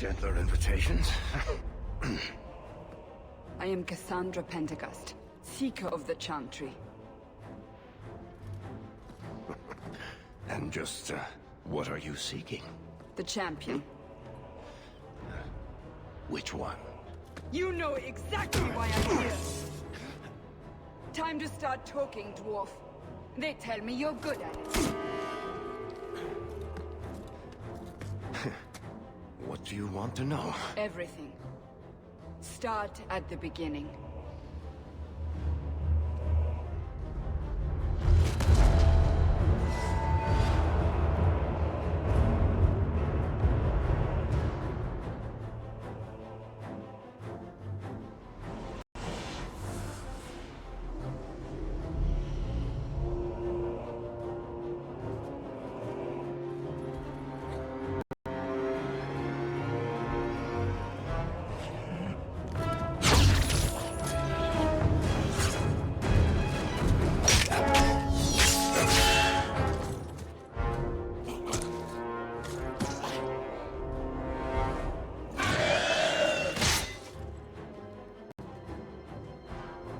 Gentler invitations. I am Cassandra Pentagust, Seeker of the Chantry. And just, what are you seeking? The champion. Which one? You know exactly why I'm here! Time to start talking, dwarf. They tell me you're good at it. What do you want to know? Everything. Start at the beginning.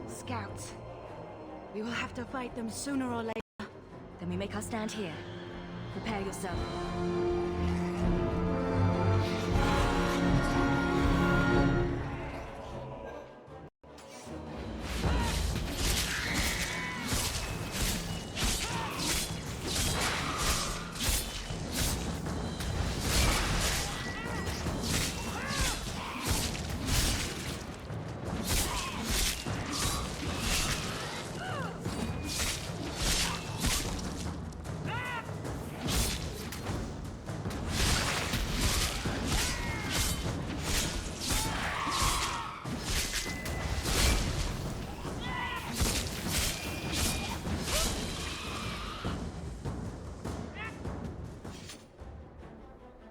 Scouts. We will have to fight them sooner or later. Then we make our stand here. Prepare yourself.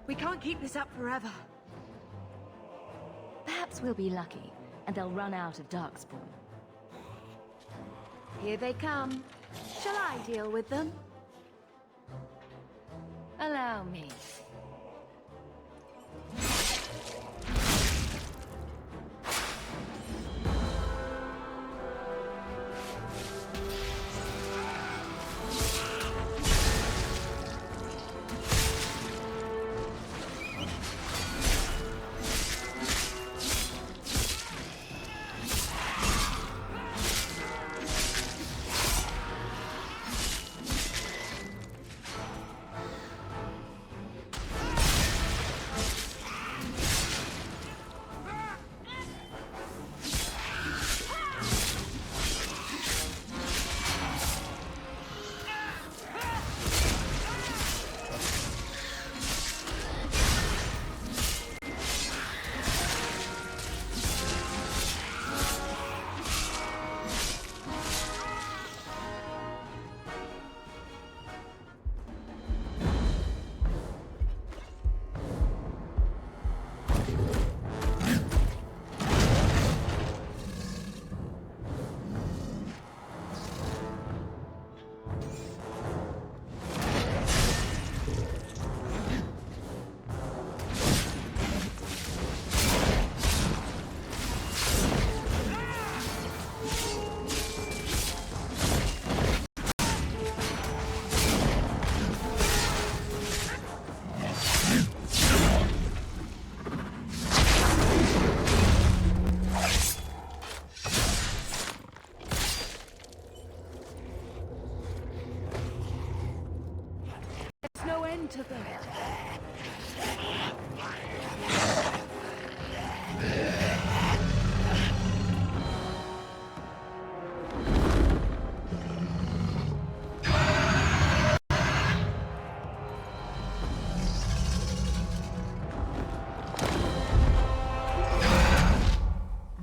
We can't keep this up forever. Perhaps we'll be lucky, and they'll run out of Darkspawn. Here they come. Shall I deal with them? Allow me. To them.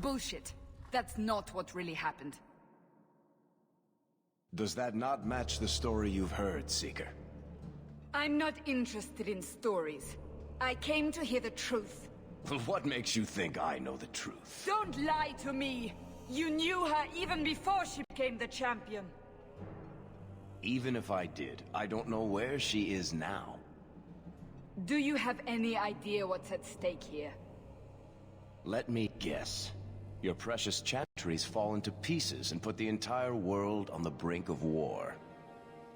Bullshit. That's not what really happened. Does that not match the story you've heard, Seeker? I'm not interested in stories. I came to hear the truth. What makes you think I know the truth? Don't lie to me! You knew her even before she became the champion. Even if I did, I don't know where she is now. Do you have any idea what's at stake here? Let me guess. Your precious chantries fall into pieces and put the entire world on the brink of war.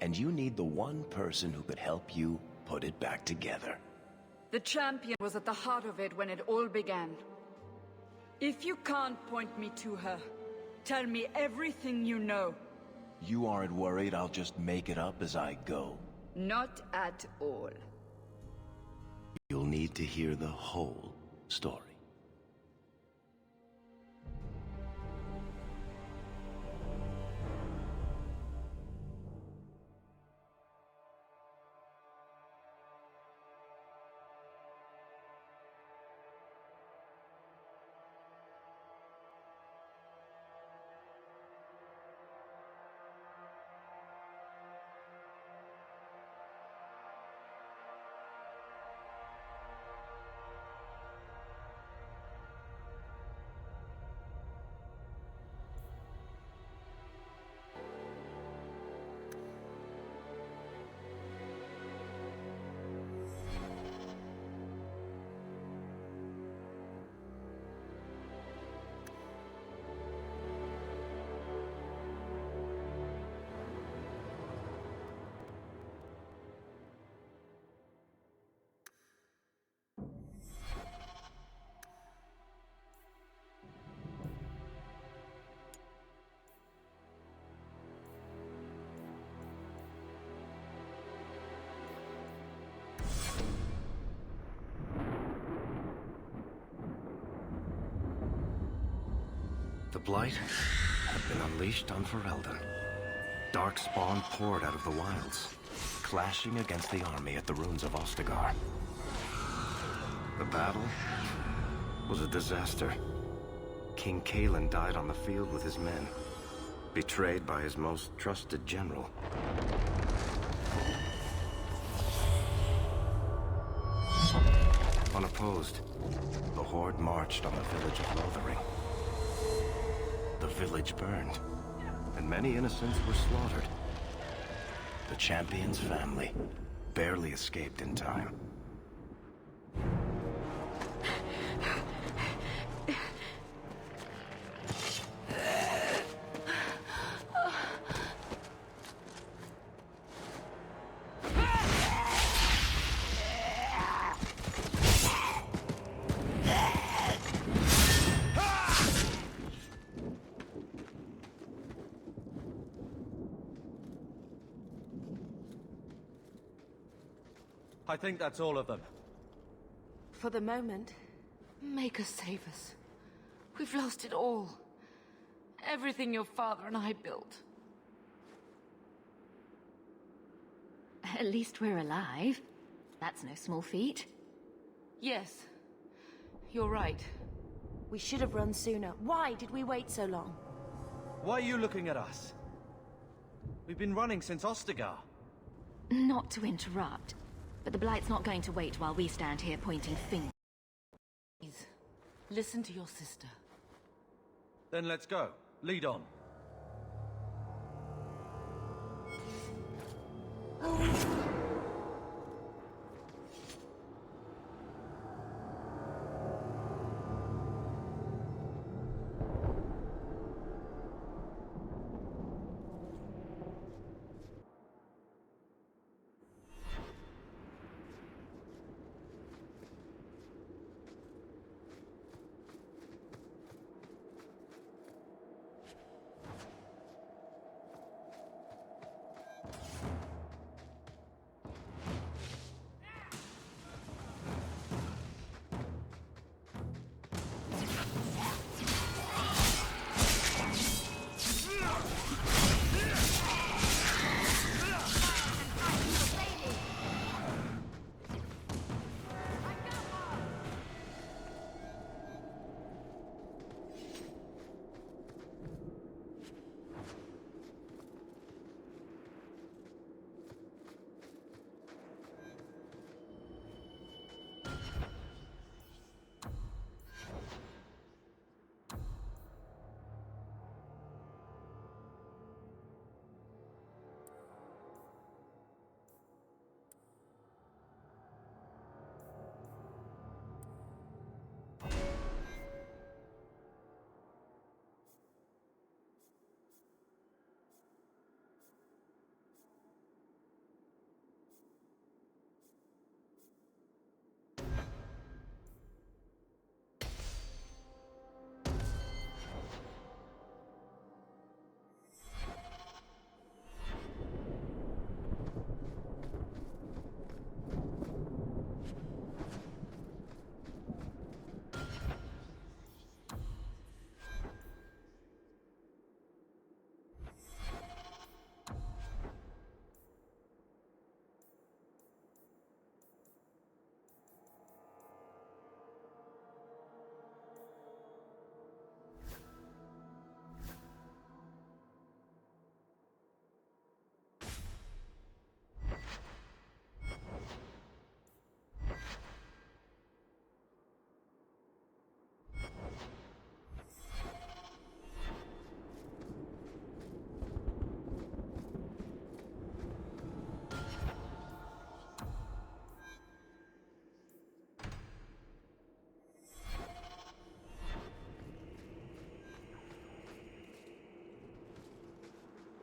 And you need the one person who could help you put it back together. The champion was at the heart of it when it all began. If you can't point me to her, tell me everything you know. You aren't worried I'll just make it up as I go? Not at all. You'll need to hear the whole story. The Blight had been unleashed on Ferelden. Darkspawn poured out of the wilds, clashing against the army at the ruins of Ostagar. The battle was a disaster. King Cailan died on the field with his men, betrayed by his most trusted general. Unopposed, the Horde marched on the village of Lothering. The village burned, and many innocents were slaughtered. The champion's family barely escaped in time. I think that's all of them. For the moment, make us save us. We've lost it all. Everything your father and I built. At least we're alive. That's no small feat. Yes, you're right. We should have run sooner. Why did we wait so long? Why are you looking at us? We've been running since Ostagar. Not to interrupt, but the Blight's not going to wait while we stand here pointing fingers. Please, listen to your sister. Then let's go. Lead on.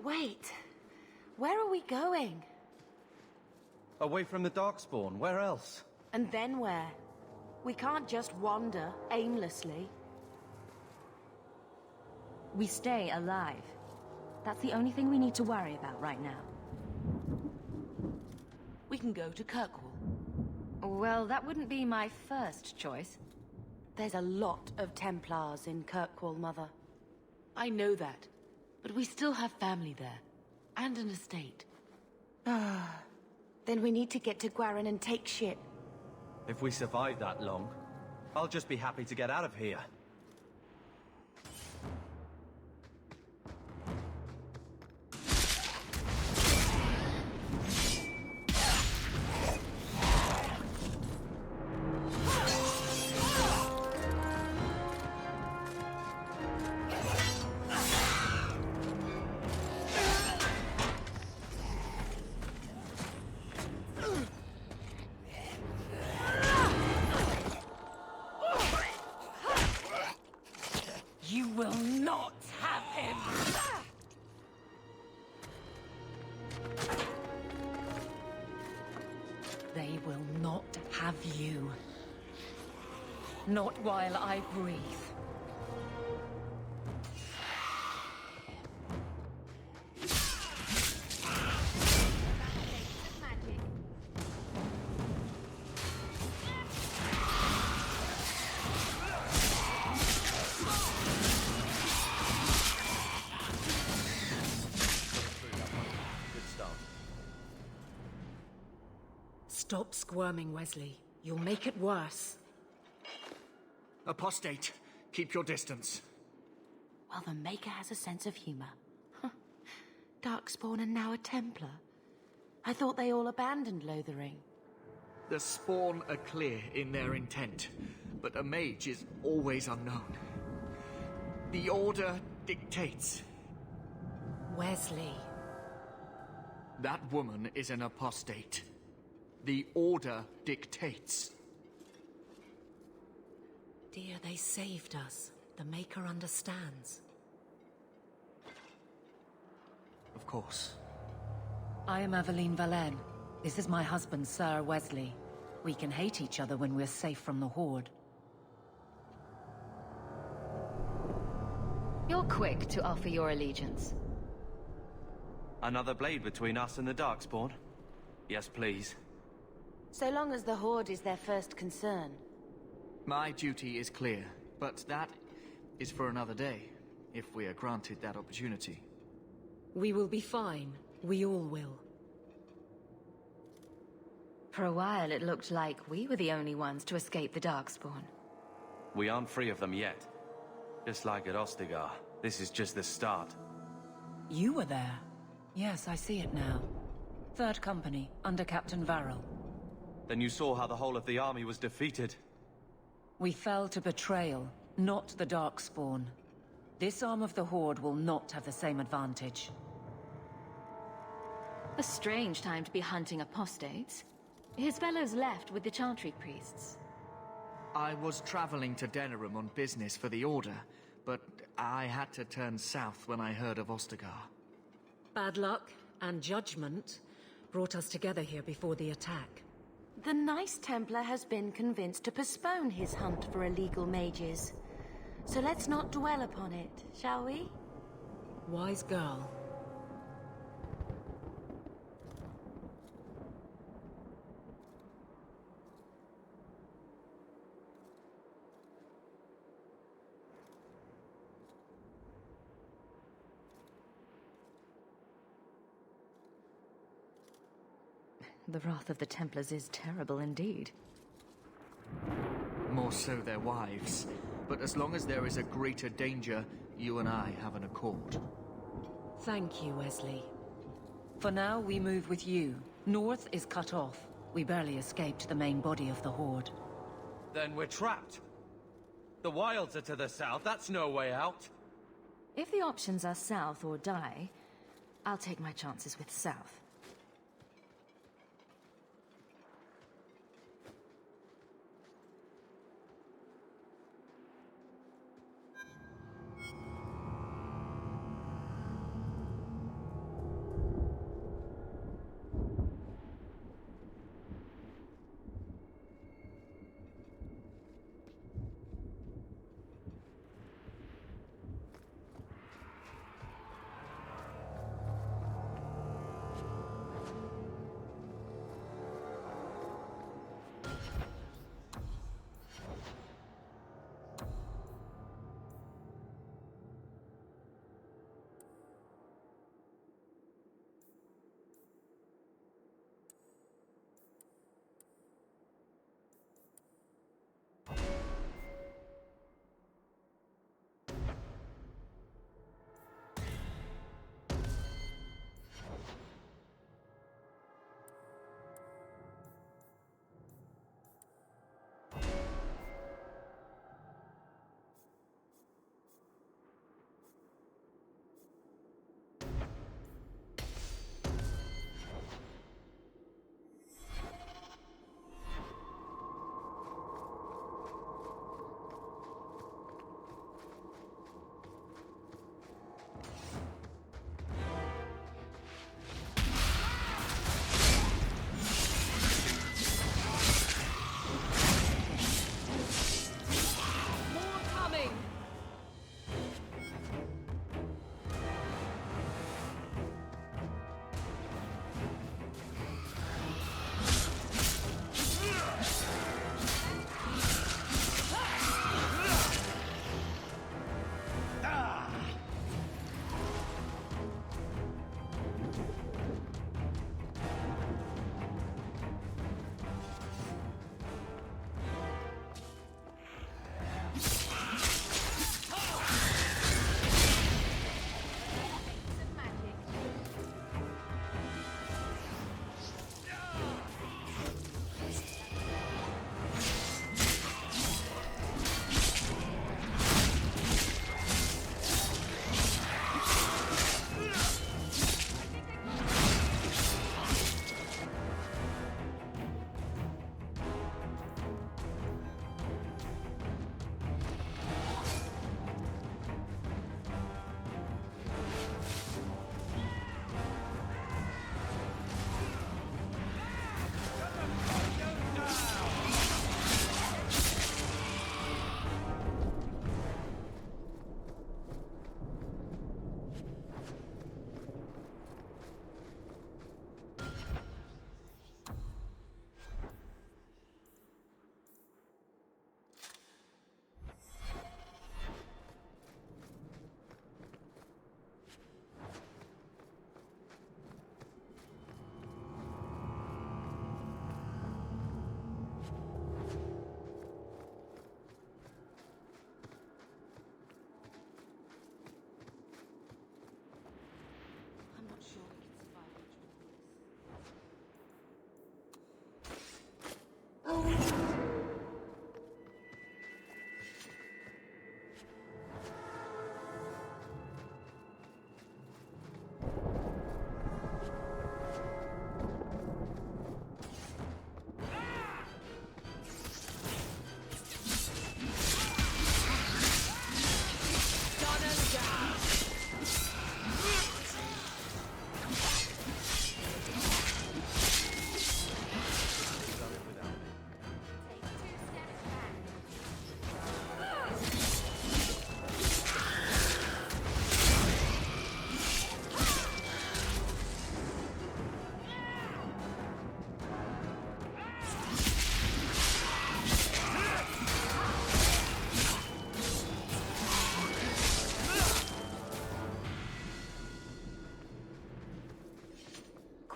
Wait. Where are we going? Away from the Darkspawn, where else? And then where? We can't just wander aimlessly. We stay alive. That's the only thing we need to worry about right now. We can go to Kirkwall. Well, that wouldn't be my first choice. There's a lot of Templars in Kirkwall, Mother. I know that, but we still have family there, and an estate. Then we need to get to Gwarin and take ship. If we survive that long, I'll just be happy to get out of here. You will not have him! They will not have you. Not while I breathe. Stop squirming, Wesley. You'll make it worse. Apostate, keep your distance. Well, the Maker has a sense of humor. Darkspawn and now a Templar. I thought they all abandoned Lothering. The Spawn are clear in their intent, but a mage is always unknown. The Order dictates. Wesley. That woman is an apostate. The Order dictates. Dear, they saved us. The Maker understands. Of course. I am Aveline Valen. This is my husband, Sir Wesley. We can hate each other when we're safe from the Horde. You're quick to offer your allegiance. Another blade between us and the Darkspawn? Yes, please. So long as the Horde is their first concern. My duty is clear, but that is for another day, if we are granted that opportunity. We will be fine. We all will. For a while, it looked like we were the only ones to escape the Darkspawn. We aren't free of them yet. Just like at Ostagar, this is just the start. You were there. Yes, I see it now. Third Company, under Captain Varel. Then you saw how the whole of the army was defeated. We fell to betrayal, not the Darkspawn. This arm of the Horde will not have the same advantage. A strange time to be hunting apostates. His fellows left with the Chantry priests. I was traveling to Denerim on business for the Order, but I had to turn south when I heard of Ostagar. Bad luck and judgment brought us together here before the attack. The nice Templar has been convinced to postpone his hunt for illegal mages. So let's not dwell upon it, shall we? Wise girl. The wrath of the Templars is terrible indeed. More so their wives. But as long as there is a greater danger, you and I have an accord. Thank you, Wesley. For now, we move with you. North is cut off. We barely escaped the main body of the Horde. Then we're trapped. The Wilds are to the south, that's no way out. If the options are south or die, I'll take my chances with south.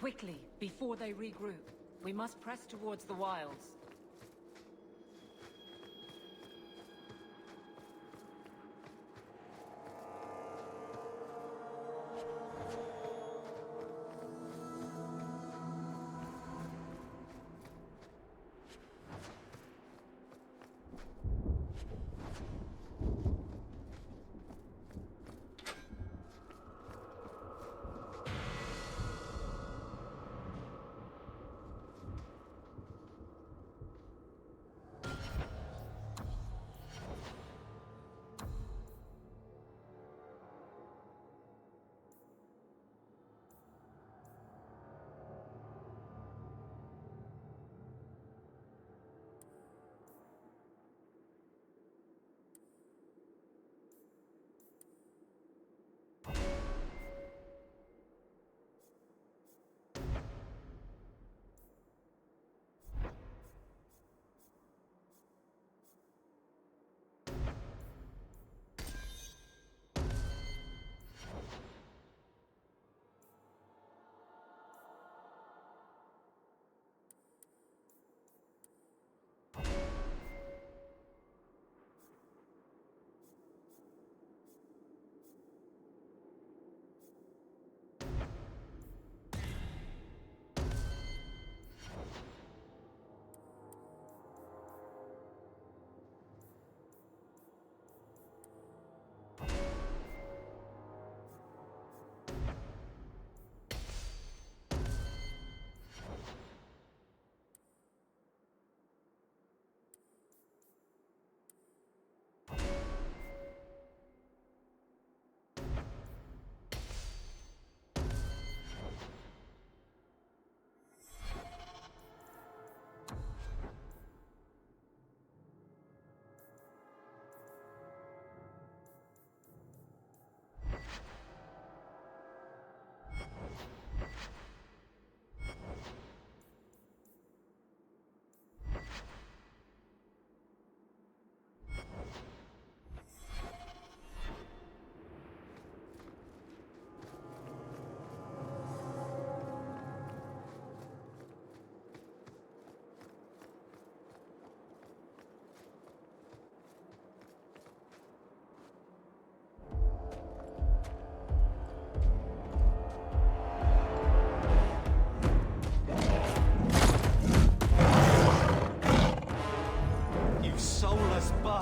Quickly, before they regroup. We must press towards the wilds.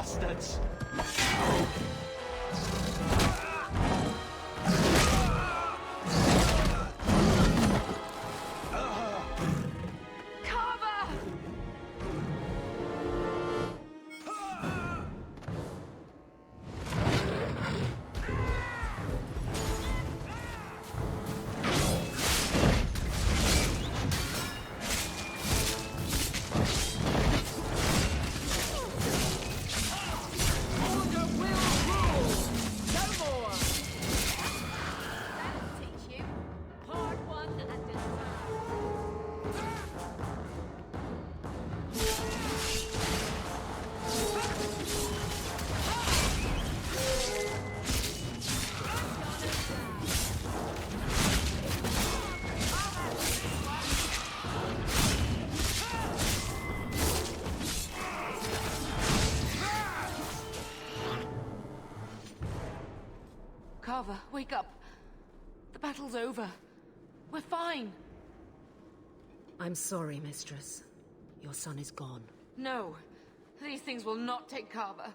bastards! Carver, wake up. The battle's over. We're fine. I'm sorry, Mistress. Your son is gone. No. These things will not take Carver.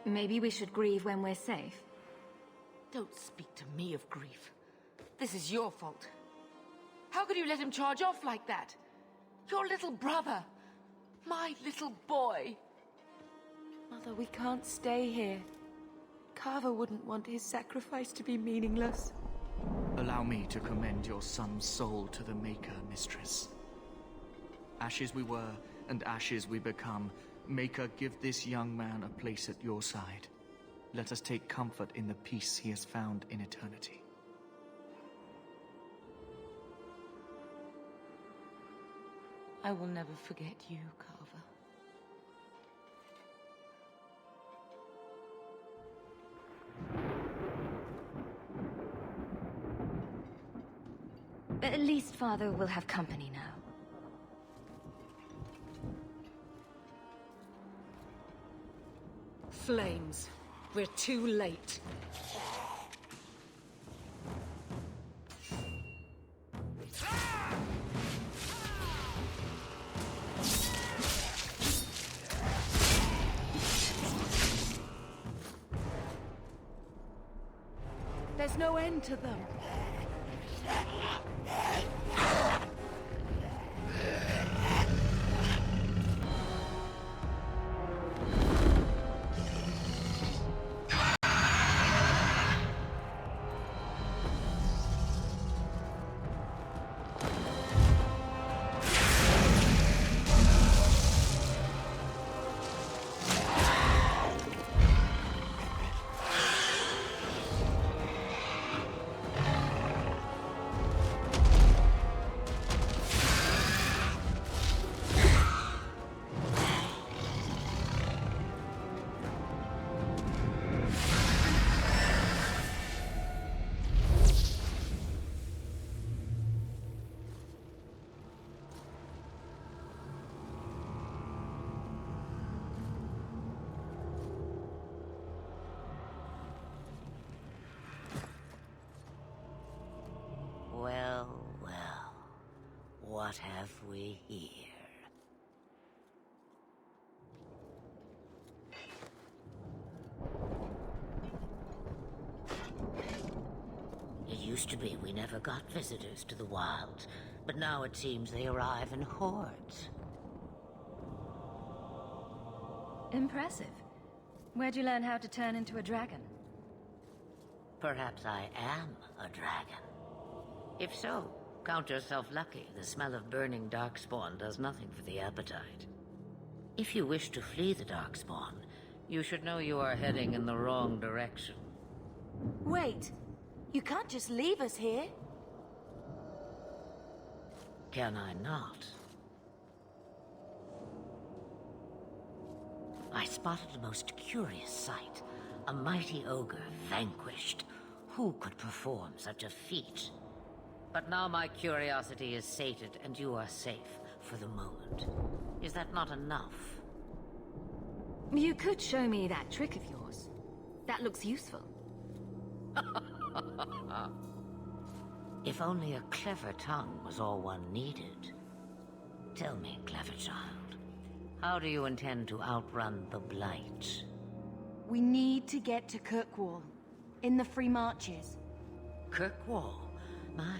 Maybe we should grieve when we're safe. Don't speak to me of grief. This is your fault. How could you let him charge off like that? Your little brother. My little boy. Mother, we can't stay here. Carver wouldn't want his sacrifice to be meaningless. Allow me to commend your son's soul to the Maker, Mistress. Ashes we were, and ashes we become. Maker, give this young man a place at your side. Let us take comfort in the peace he has found in eternity. I will never forget you, Carver. At least Father will have company now. Flames. We're too late. There's no end to them. Well, well. What have we here? It used to be we never got visitors to the wilds, but now it seems they arrive in hordes. Impressive. Where'd you learn how to turn into a dragon? Perhaps I am a dragon. If so, count yourself lucky. The smell of burning darkspawn does nothing for the appetite. If you wish to flee the darkspawn, you should know you are heading in the wrong direction. Wait. You can't just leave us here. Can I not? I spotted a most curious sight. A mighty ogre vanquished. Who could perform such a feat? But now my curiosity is sated, and you are safe for the moment. Is that not enough? You could show me that trick of yours. That looks useful. If only a clever tongue was all one needed. Tell me, clever child, how do you intend to outrun the Blight? We need to get to Kirkwall, in the Free Marches. Kirkwall? My,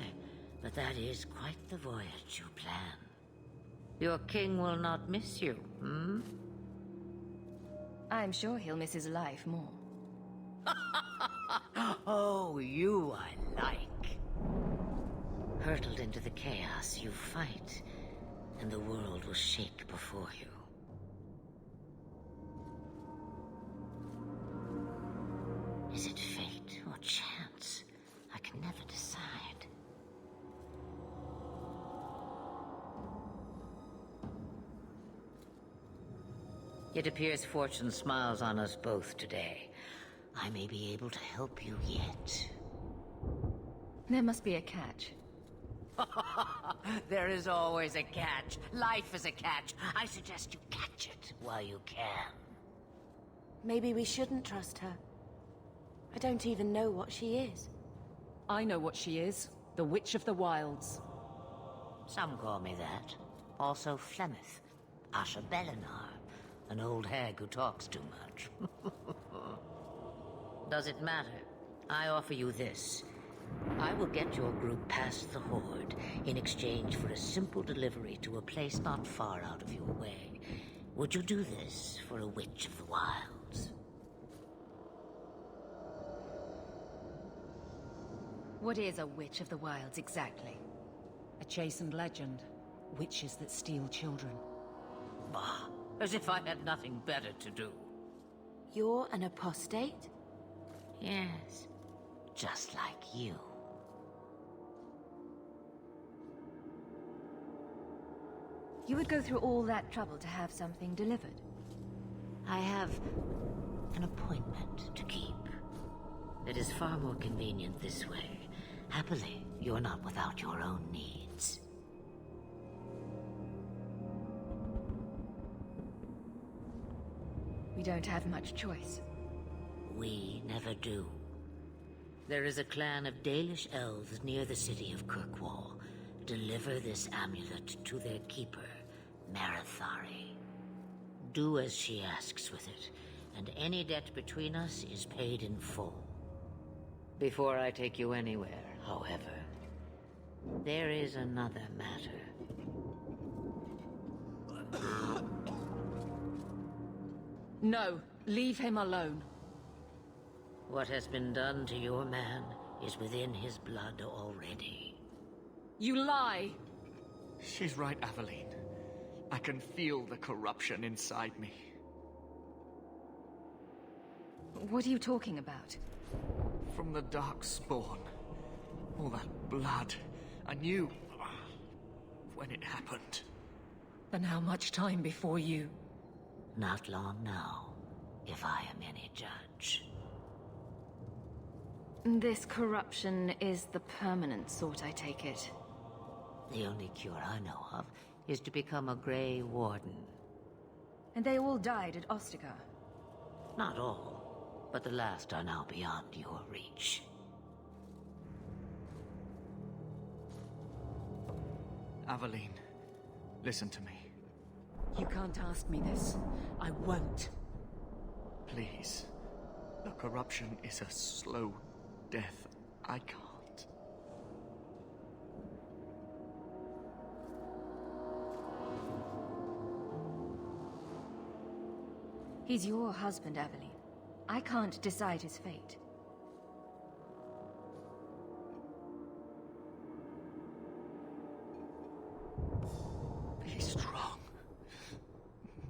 but that is quite the voyage you plan. Your king will not miss you, hmm? I'm sure he'll miss his life more. Oh, you I like. Hurtled into the chaos, you fight, and the world will shake before you. Is it fate or chance? I can never decide. It appears fortune smiles on us both today. I may be able to help you yet. There must be a catch. There is always a catch. Life is a catch. I suggest you catch it while you can. Maybe we shouldn't trust her. I don't even know what she is. I know what she is. The Witch of the Wilds. Some call me that. Also Flemeth. Asha Belinar. An old hag who talks too much. Does it matter? I offer you this. I will get your group past the Horde in exchange for a simple delivery to a place not far out of your way. Would you do this for a Witch of the Wilds? What is a Witch of the Wilds exactly? A chastened legend. Witches that steal children. Bah, as if I had nothing better to do. You're an apostate? Yes, just like you. You would go through all that trouble to have something delivered? I have an appointment to keep. It is far more convenient this way. Happily, You're not without your own needs. We don't have much choice. We never do. There is a clan of Dalish elves near the city of Kirkwall. Deliver this amulet to their keeper, Marithari. Do as she asks with it, and any debt between us is paid in full. Before I take you anywhere, however, there is another matter. No, leave him alone. What has been done to your man is within his blood already. You lie! She's right, Aveline. I can feel the corruption inside me. What are you talking about? From the Darkspawn. All that blood. I knew when it happened. And how much time before you? Not long now, if I am any judge. This corruption is the permanent sort, I take it. The only cure I know of is to become a Grey Warden. And they all died at Ostagar. Not all, but the last are now beyond your reach. Aveline, listen to me. You can't ask me this. I won't. Please. The corruption is a slow death. I can't. He's your husband, Aveline. I can't decide his fate. Be strong,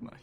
my love.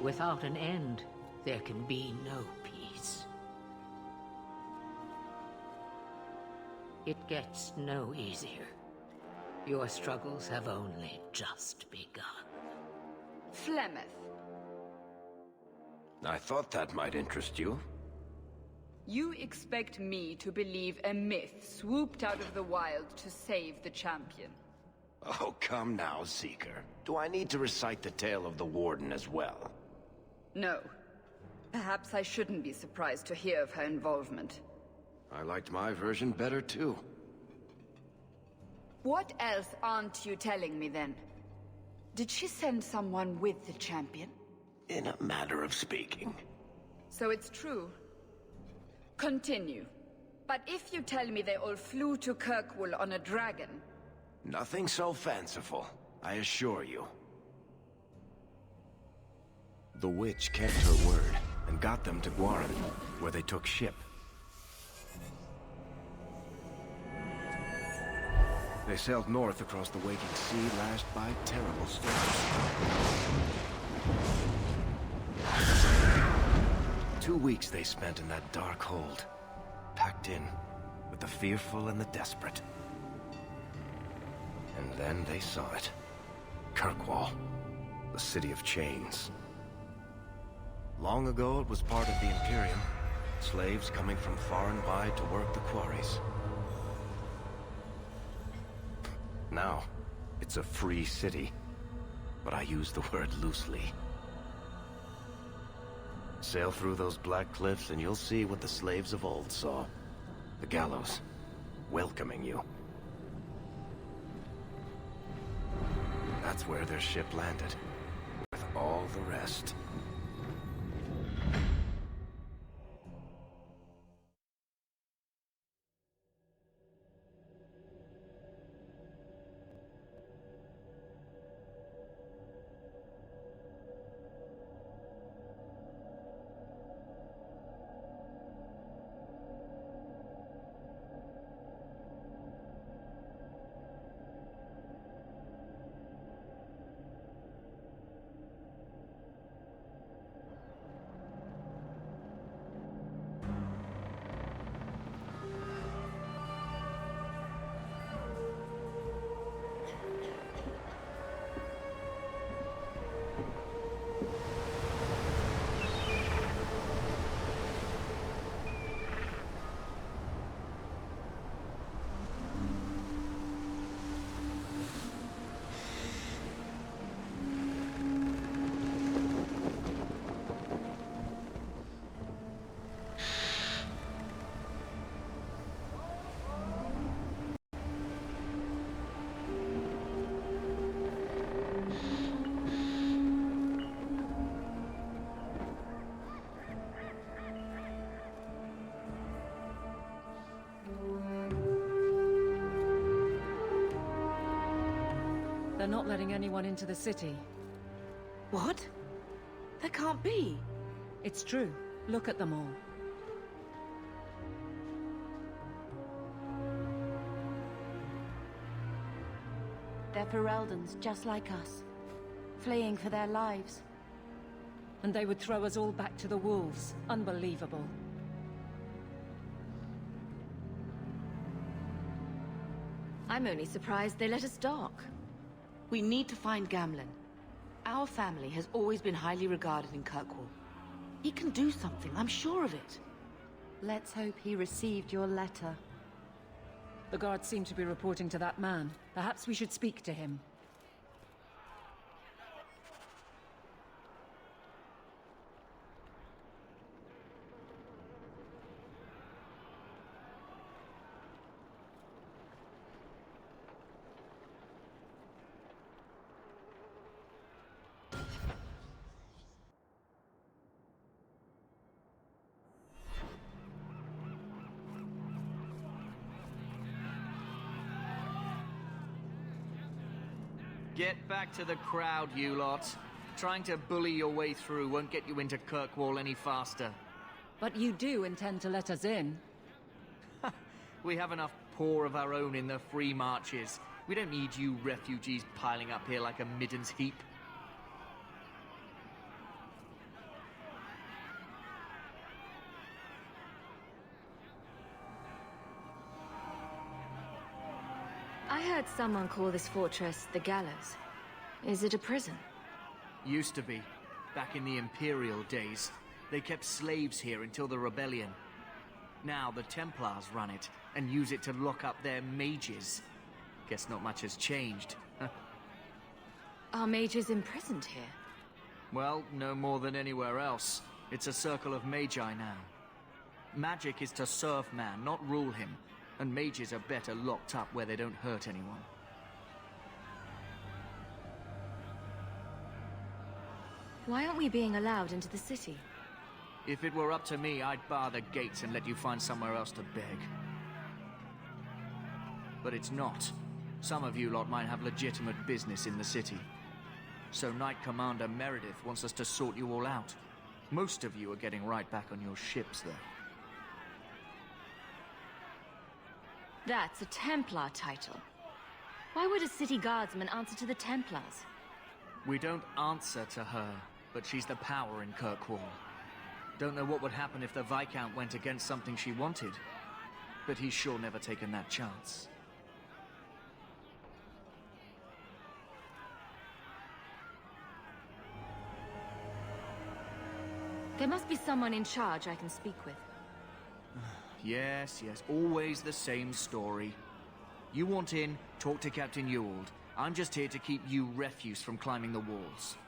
Without an end, there can be no peace. It gets no easier. Your struggles have only just begun. Flemeth, I thought that might interest you. you expect me to believe a myth swooped out of the wild to save the champion? Oh, come now, Seeker. Do I need to recite the tale of the Warden as well? No. Perhaps I shouldn't be surprised to hear of her involvement. I liked my version better, too. What else aren't you telling me, then? Did she send someone with the champion? In a manner of speaking. So it's true. Continue. But if you tell me they all flew to Kirkwall on a dragon... Nothing so fanciful, I assure you. The witch kept her word and got them to Guaran, where they took ship. They sailed north across the waking sea, lashed by terrible storms. 2 weeks they spent in that dark hold, packed in with the fearful and the desperate. And then they saw it. Kirkwall, the city of chains. Long ago, it was part of the Imperium. Slaves coming from far and wide to work the quarries. Now, it's a free city. But I use the word loosely. Sail through those black cliffs and you'll see what the slaves of old saw. The gallows, welcoming you. That's where their ship landed, with all the rest. They're not letting anyone into the city. What? That can't be. It's true. Look at them all. They're Fereldans, just like us. Fleeing for their lives. And they would throw us all back to the wolves. Unbelievable. I'm only surprised they let us dock. We need to find Gamlen. Our family has always been highly regarded in Kirkwall. He can do something, I'm sure of it. Let's hope he received your letter. The guards seem to be reporting to that man. Perhaps we should speak to him. Get back to the crowd, you lot. Trying to bully your way through won't get you into Kirkwall any faster. But you do intend to let us in. We have enough poor of our own in the free marches. We don't need you refugees piling up here like a middens heap. I heard someone call this fortress the Gallows. Is it a prison? Used to be. Back in the Imperial days. They kept slaves here until the rebellion. Now the Templars run it, and use it to lock up their mages. Guess not much has changed. Are mages imprisoned here? Well, no more than anywhere else. It's a circle of magi now. Magic is to serve man, not rule him. And mages are better locked up where they don't hurt anyone. Why aren't we being allowed into the city? If it were up to me, I'd bar the gates and let you find somewhere else to beg. But it's not. Some of you lot might have legitimate business in the city. So Knight Commander Meredith wants us to sort you all out. Most of you are getting right back on your ships, though. That's a Templar title. Why would a city guardsman answer to the Templars? We don't answer to her, but she's the power in Kirkwall. Don't know what would happen if the Viscount went against something she wanted, but he's sure never taken that chance. There must be someone in charge I can speak with. Yes, always the same story. You want in, talk to Captain Ewald. I'm just here to keep you refuse from climbing the walls.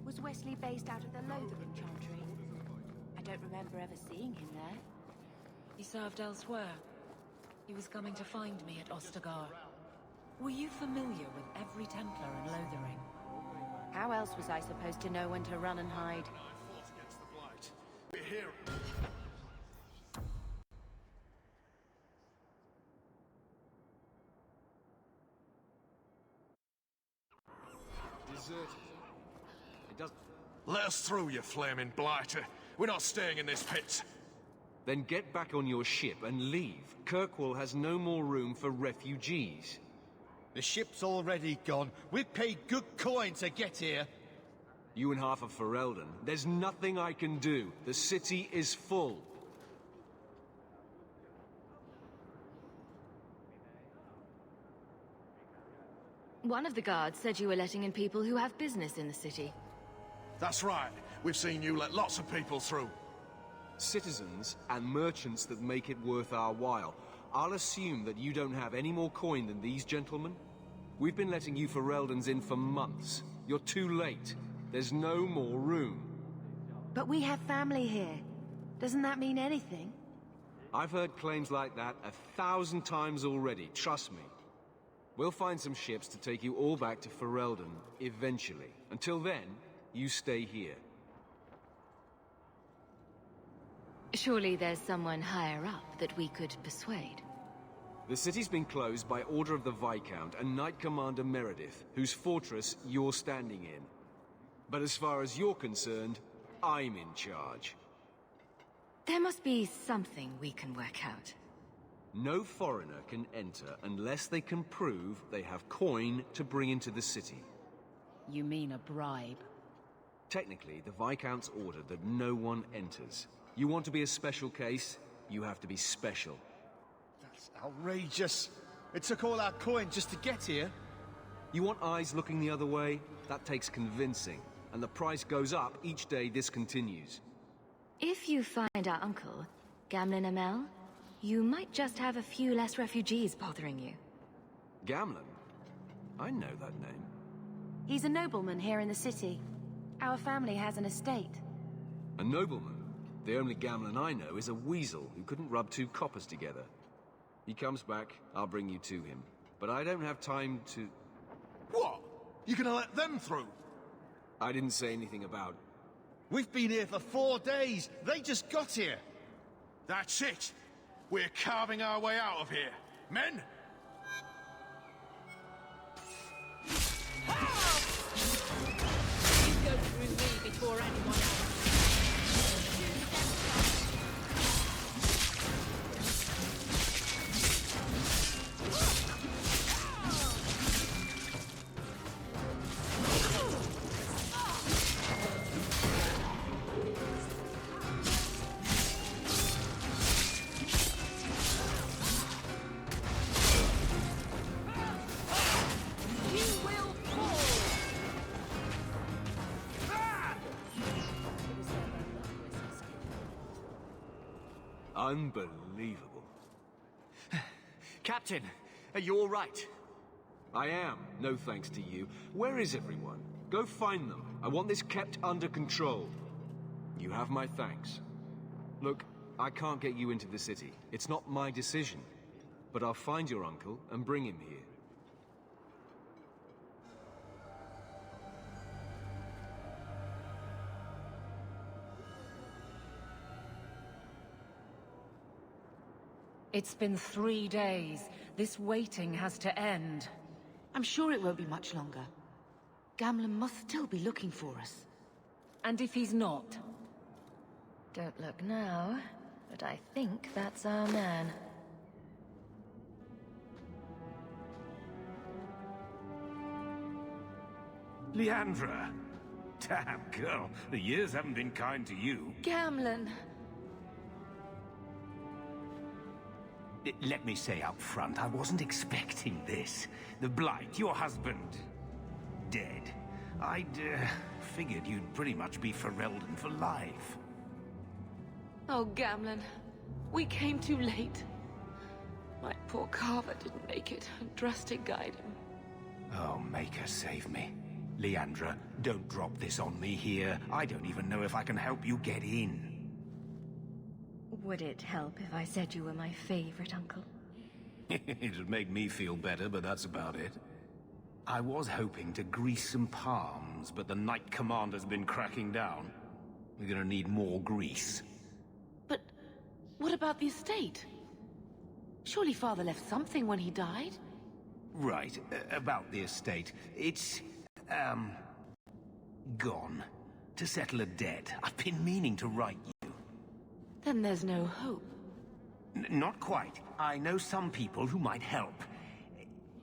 Was Wesley based out of the Lothering Chantry? I don't remember ever seeing him there. He served elsewhere. He was coming to find me at Ostagar. Were you familiar with every Templar in Lothering? How else was I supposed to know when to run and hide? We're here. Deserted. It doesn't... Let us through, you flaming blighter. We're not staying in this pit. Then get back on your ship and leave. Kirkwall has no more room for refugees. The ship's already gone. We've paid good coin to get here. You and half of Ferelden. There's nothing I can do. The city is full. One of the guards said you were letting in people who have business in the city. That's right. We've seen you let lots of people through. Citizens and merchants that make it worth our while. I'll assume that you don't have any more coin than these gentlemen. We've been letting you Fereldans in for months. You're too late. There's no more room. But we have family here. Doesn't that mean anything? I've heard claims like that 1,000 times already, trust me. We'll find some ships to take you all back to Ferelden, eventually. Until then, you stay here. Surely there's someone higher up that we could persuade. The city's been closed by order of the Viscount and Knight Commander Meredith, whose fortress you're standing in. But as far as you're concerned, I'm in charge. There must be something we can work out. No foreigner can enter unless they can prove they have coin to bring into the city. You mean a bribe? Technically, the Viscount's ordered that no one enters. You want to be a special case, you have to be special. That's outrageous. It took all our coin just to get here. You want eyes looking the other way? That takes convincing. And the price goes up each day this continues. If you find our uncle, Gamlen Amell, you might just have a few less refugees bothering you. Gamlen? I know that name. He's a nobleman here in the city. Our family has an estate. A nobleman? The only Gamlen I know is a weasel who couldn't rub two coppers together. He comes back, I'll bring you to him. But I don't have time to... What? You gonna let them through? I didn't say anything about... We've been here for 4 days. They just got here. That's it. We're carving our way out of here. Men? You go through me before anyone else. Unbelievable. Captain, are you all right? I am, no thanks to you. Where is everyone? Go find them. I want this kept under control. You have my thanks. Look, I can't get you into the city. It's not my decision. But I'll find your uncle and bring him here. It's been 3 days. This waiting has to end. I'm sure it won't be much longer. Gamlen must still be looking for us. And if he's not? Don't look now, but I think that's our man. Leandra! Damn, girl, the years haven't been kind to you. Gamlen! Let me say up front, I wasn't expecting this. The Blight, your husband, dead. I'd figured you'd pretty much be Ferelden for life. Oh, Gamlen. We came too late. My poor Carver didn't make it, and Drastic guide him. Oh, Maker, save me. Leandra, don't drop this on me here. I don't even know if I can help you get in. Would it help if I said you were my favorite uncle? It'd make me feel better, but that's about it. I was hoping to grease some palms, but the Knight Commander's been cracking down. We're gonna need more grease. But what about the estate? Surely Father left something when he died? Right, about the estate. It's, gone. To settle a debt. I've been meaning to write you. Then there's no hope. Not quite. I know some people who might help.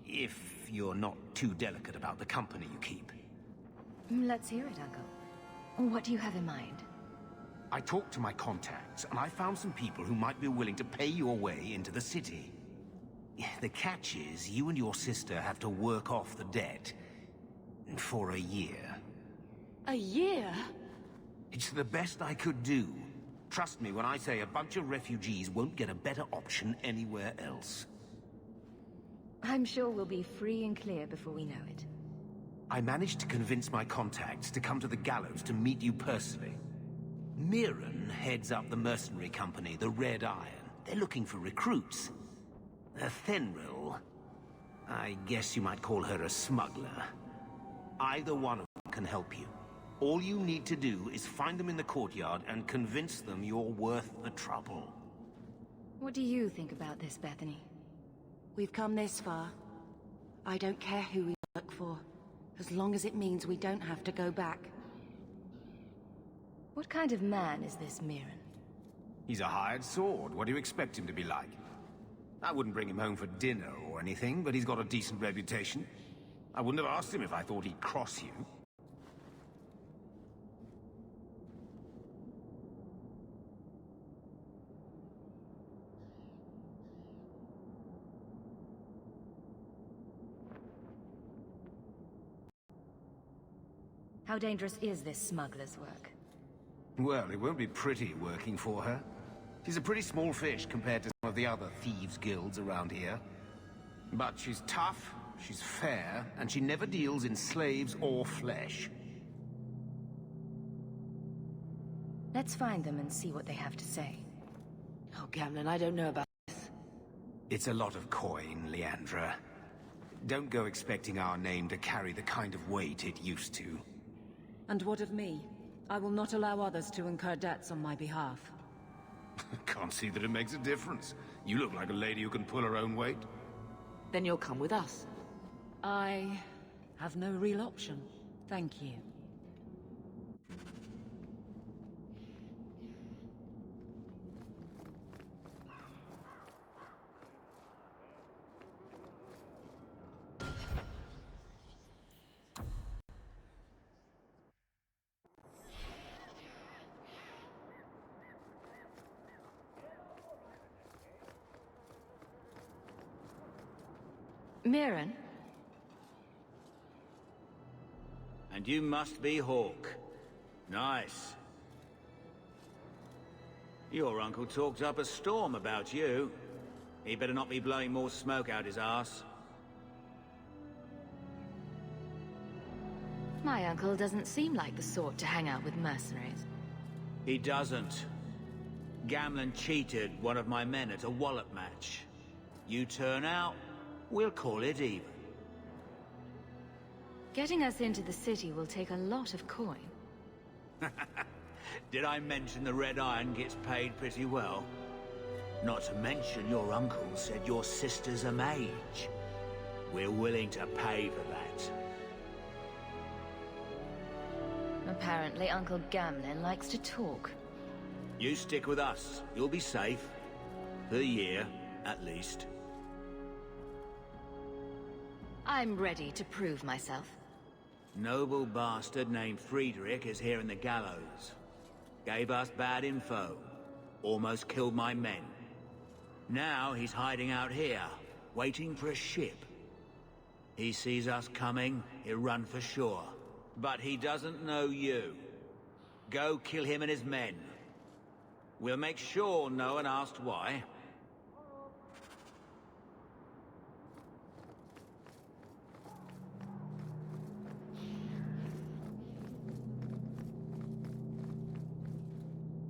If you're not too delicate about the company you keep. Let's hear it, Uncle. What do you have in mind? I talked to my contacts, and I found some people who might be willing to pay your way into the city. The catch is, you and your sister have to work off the debt. For a year. A year? It's the best I could do. Trust me when I say a bunch of refugees won't get a better option anywhere else. I'm sure we'll be free and clear before we know it. I managed to convince my contacts to come to the gallows to meet you personally. Mirren heads up the mercenary company, the Red Iron. They're looking for recruits. Fenrir, I guess you might call her a smuggler. Either one of them can help you. All you need to do is find them in the courtyard and convince them you're worth the trouble. What do you think about this, Bethany? We've come this far. I don't care who we work for, as long as it means we don't have to go back. What kind of man is this Mirren? He's a hired sword. What do you expect him to be like? I wouldn't bring him home for dinner or anything, but he's got a decent reputation. I wouldn't have asked him if I thought he'd cross you. How dangerous is this smuggler's work? Well, it won't be pretty working for her. She's a pretty small fish compared to some of the other thieves' guilds around here. But she's tough, she's fair, and she never deals in slaves or flesh. Let's find them and see what they have to say. Oh, Gamlen, I don't know about this. It's a lot of coin, Leandra. Don't go expecting our name to carry the kind of weight it used to. And what of me? I will not allow others to incur debts on my behalf. Can't see that it makes a difference. You look like a lady who can pull her own weight. Then you'll come with us. I have no real option. Thank you. Mirren? And you must be Hawke. Nice. Your uncle talked up a storm about you. He better not be blowing more smoke out his arse. My uncle doesn't seem like the sort to hang out with mercenaries. He doesn't. Gamlen cheated one of my men at a wallop match. You turn out, we'll call it even. Getting us into the city will take a lot of coin. Did I mention the Red Iron gets paid pretty well? Not to mention your uncle said your sister's a mage. We're willing to pay for that. Apparently Uncle Gamlen likes to talk. You stick with us. You'll be safe. For the year, at least. I'm ready to prove myself. Noble bastard named Friedrich is here in the gallows. Gave us bad info. Almost killed my men. Now he's hiding out here, waiting for a ship. He sees us coming, he'll run for shore. But he doesn't know you. Go kill him and his men. We'll make sure no one asks why.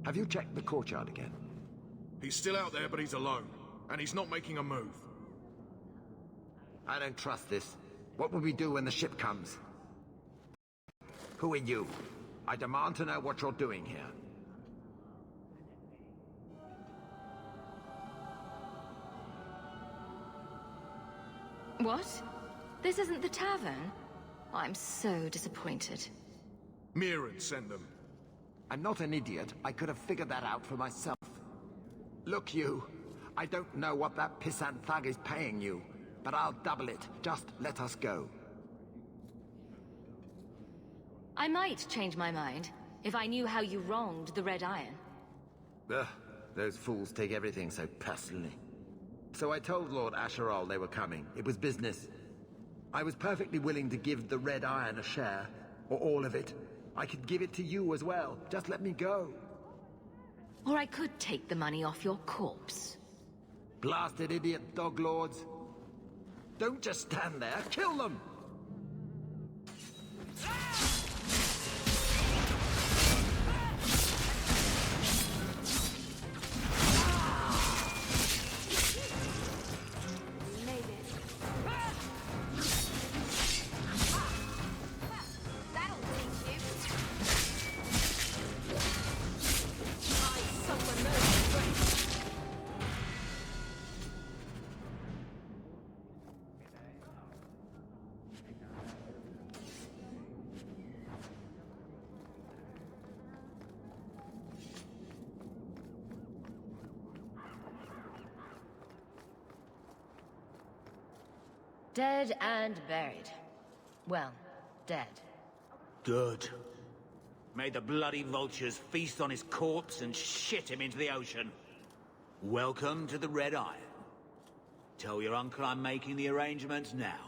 Have you checked the courtyard again? He's still out there, but he's alone. And he's not making a move. I don't trust this. What will we do when the ship comes? Who are you? I demand to know what you're doing here. What? This isn't the tavern? I'm so disappointed. Mirren sent them. I'm not an idiot. I could have figured that out for myself. Look, you. I don't know what that pissant thug is paying you, but I'll double it. Just let us go. I might change my mind, if I knew how you wronged the Red Iron. Ugh, those fools take everything so personally. So I told Lord Asheral they were coming. It was business. I was perfectly willing to give the Red Iron a share, or all of it. I could give it to you as well. Just let me go. Or I could take the money off your corpse. Blasted idiot dog lords. Don't just stand there. Kill them! Dead and buried. Well, dead. Good. May the bloody vultures feast on his corpse and shit him into the ocean. Welcome to the Red Iron. Tell your uncle I'm making the arrangements now.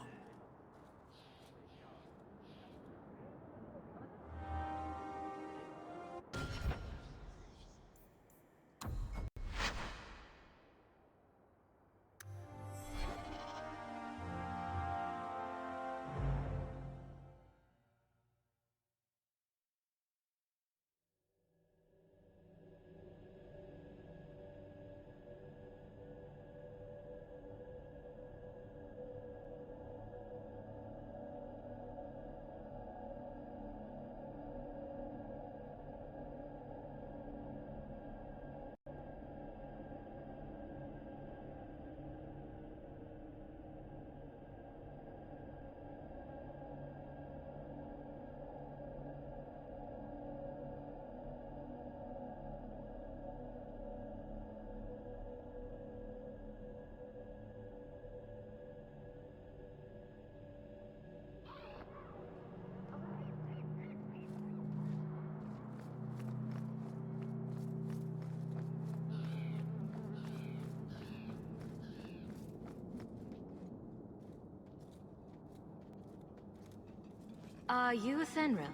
Are you a Fenrir?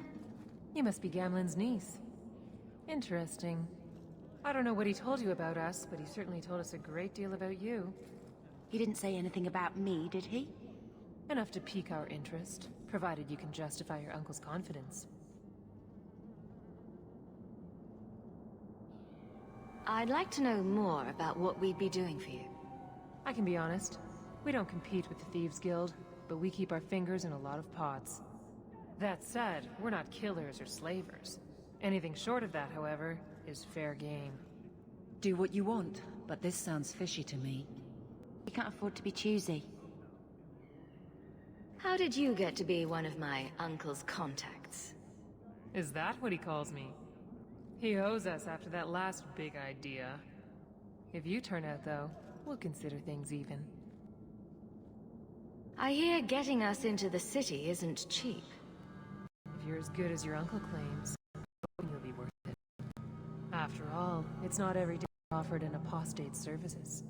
You must be Gamlen's niece. Interesting. I don't know what he told you about us, but he certainly told us a great deal about you. He didn't say anything about me, did he? Enough to pique our interest, provided you can justify your uncle's confidence. I'd like to know more about what we'd be doing for you. I can be honest. We don't compete with the Thieves Guild, but we keep our fingers in a lot of pots. That said, we're not killers or slavers. Anything short of that, however, is fair game. Do what you want, but this sounds fishy to me. We can't afford to be choosy. How did you get to be one of my uncle's contacts? Is that what he calls me? He owes us after that last big idea. If you turn out, though, we'll consider things even. I hear getting us into the city isn't cheap. If you're as good as your uncle claims, you'll be worth it. After all, it's not every day offered an apostate's services.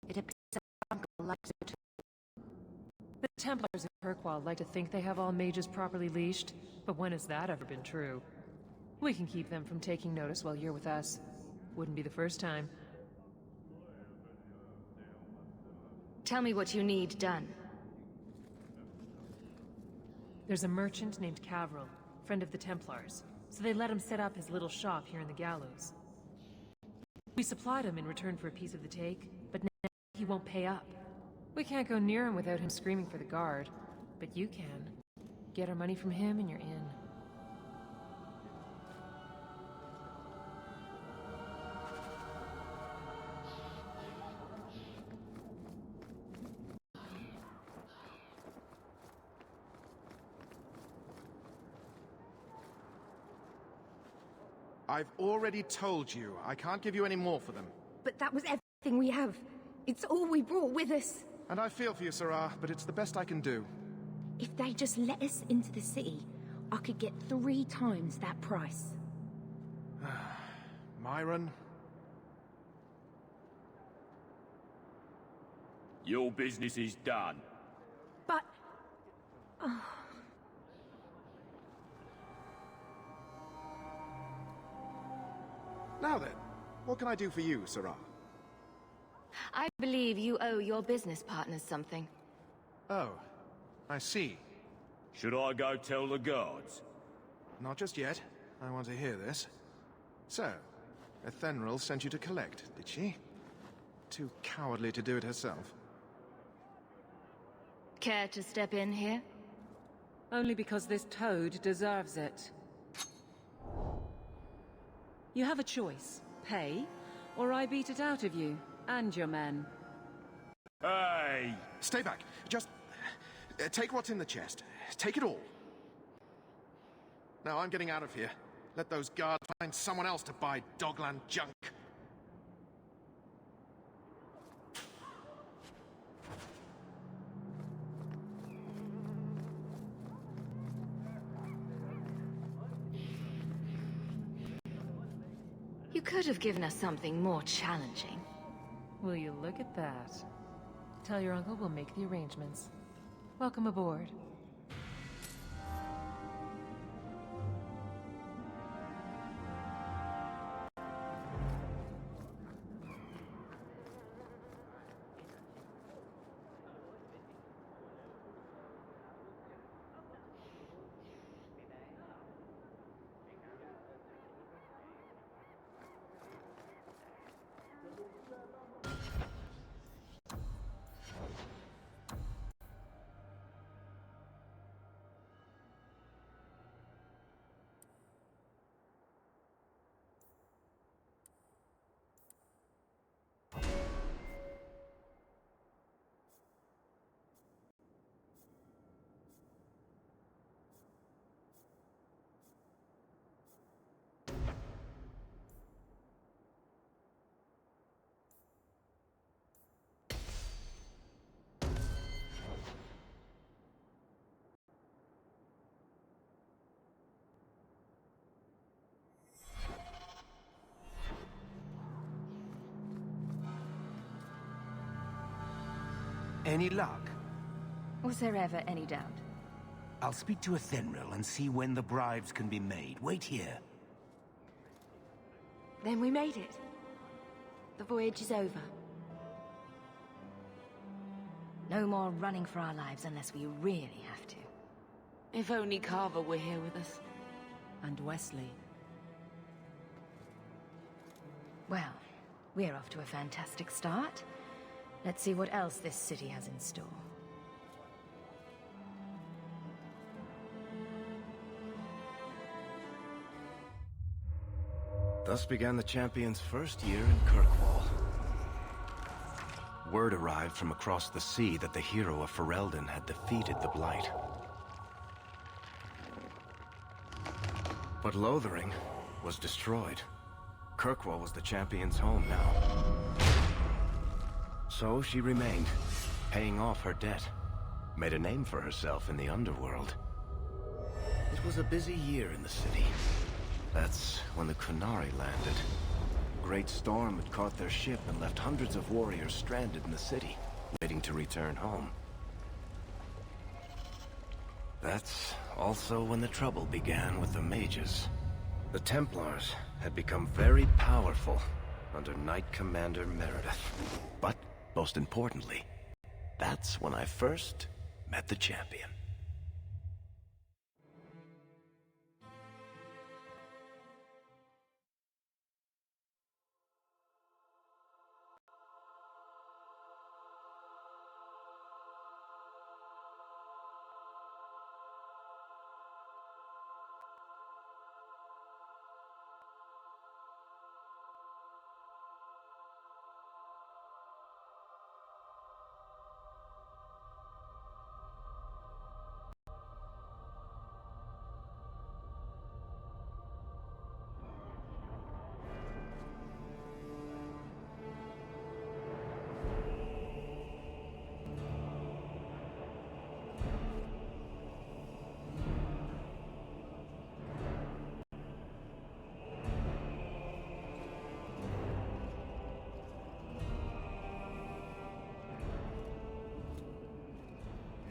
It appears uncle likes it too. The Templars in Kirkwall like to think they have all mages properly leashed, but when has that ever been true? We can keep them from taking notice while you're with us. Wouldn't be the first time. Tell me what you need done. There's a merchant named Cavril, friend of the Templars, so they let him set up his little shop here in the Gallows. We supplied him in return for a piece of the take, but now he won't pay up. We can't go near him without him screaming for the guard, but you can. Get our money from him and you're in. I've already told you, I can't give you any more for them. But that was everything we have. It's all we brought with us. And I feel for you, Sarah, but it's the best I can do. If they just let us into the city, I could get 3 times that price. Myron? Your business is done. But... Oh. Now then, what can I do for you, Sarah? I believe you owe your business partners something. Oh, I see. Should I go tell the guards? Not just yet. I want to hear this. So, Ethenril sent you to collect, did she? Too cowardly to do it herself. Care to step in here? Only because this toad deserves it. You have a choice. Pay, or I beat it out of you, and your men. Hey! Stay back. Just... take what's in the chest. Take it all. Now I'm getting out of here. Let those guards find someone else to buy Dogland junk. could have given us something more challenging. Will you look at that? Tell your uncle we'll make the arrangements. Welcome aboard. Any luck? Was there ever any doubt? I'll speak to Ethenril and see when the bribes can be made. Wait here. Then we made it. The voyage is over. No more running for our lives unless we really have to. If only Carver were here with us. And Wesley. Well, we're off to a fantastic start. Let's see what else this city has in store. Thus began the champion's first year in Kirkwall. Word arrived from across the sea that the hero of Ferelden had defeated the Blight. But Lothering was destroyed. Kirkwall was the champion's home now. So she remained, paying off her debt. Made a name for herself in the underworld. It was a busy year in the city. That's when the Qunari landed. A great storm had caught their ship and left hundreds of warriors stranded in the city, waiting to return home. That's also when the trouble began with the mages. The Templars had become very powerful under Knight Commander Meredith. But, most importantly, that's when I first met the champion.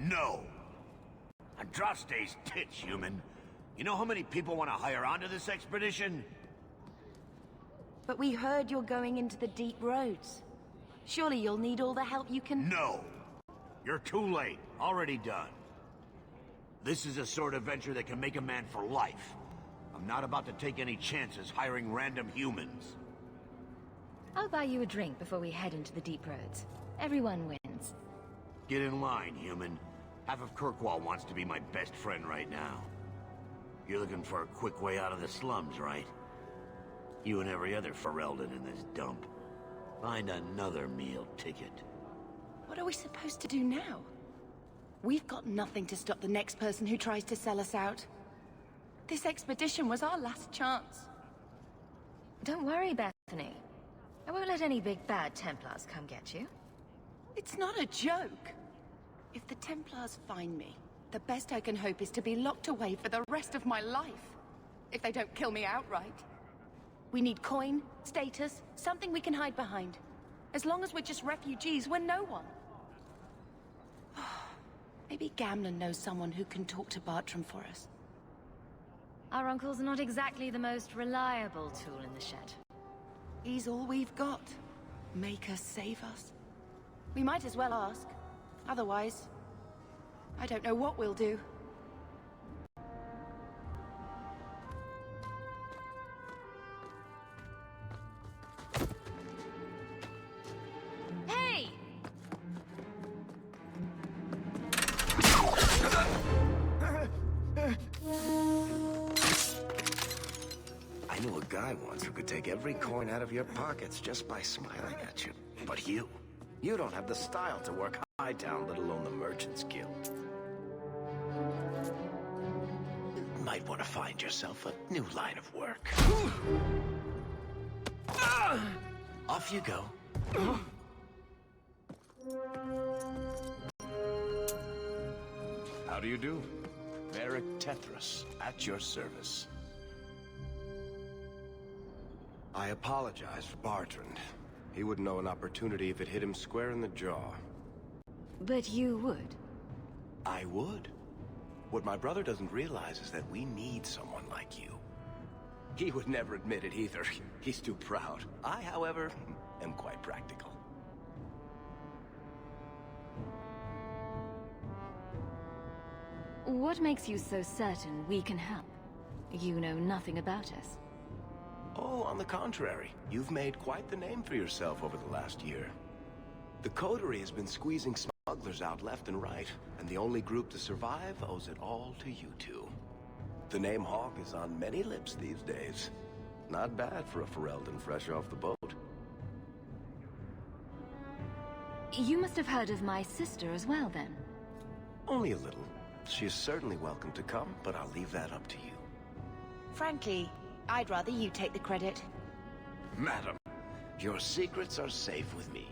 No! Andraste's tits, human. You know how many people want to hire onto this expedition? But we heard you're going into the deep roads. Surely you'll need all the help you can... No! You're too late. Already done. This is a sort of venture that can make a man for life. I'm not about to take any chances hiring random humans. I'll buy you a drink before we head into the deep roads. Everyone wins. Get in line, human. Half of Kirkwall wants to be my best friend right now. You're looking for a quick way out of the slums, right? You and every other Ferelden in this dump. Find another meal ticket. What are we supposed to do now? We've got nothing to stop the next person who tries to sell us out. This expedition was our last chance. Don't worry, Bethany. I won't let any big bad Templars come get you. It's not a joke. If the Templars find me, the best I can hope is to be locked away for the rest of my life. If they don't kill me outright. We need coin, status, something we can hide behind. As long as we're just refugees, we're no one. Maybe Gamlen knows someone who can talk to Bartram for us. Our uncle's not exactly the most reliable tool in the shed. He's all we've got. Make us save us. We might as well ask. Otherwise, I don't know what we'll do. Hey! I knew a guy once who could take every coin out of your pockets just by smiling at you. But you don't have the style to work Hightown, let alone the Merchants Guild. You might want to find yourself a new line of work. Off you go. How do you do? Varric Tethras, at your service. I apologize for Bartrand. He wouldn't know an opportunity if it hit him square in the jaw. But you would. I would. What my brother doesn't realize is that we need someone like you. He would never admit it either. He's too proud. I, however, am quite practical. What makes you so certain we can help? You know nothing about us. Oh, on the contrary. You've made quite the name for yourself over the last year. The Coterie has been squeezing smugglers out left and right, and the only group to survive owes it all to you two. The name Hawke is on many lips these days. Not bad for a Ferelden fresh off the boat. You must have heard of my sister as well, then. Only a little. She is certainly welcome to come, but I'll leave that up to you. Frankly, I'd rather you take the credit. Madam, your secrets are safe with me.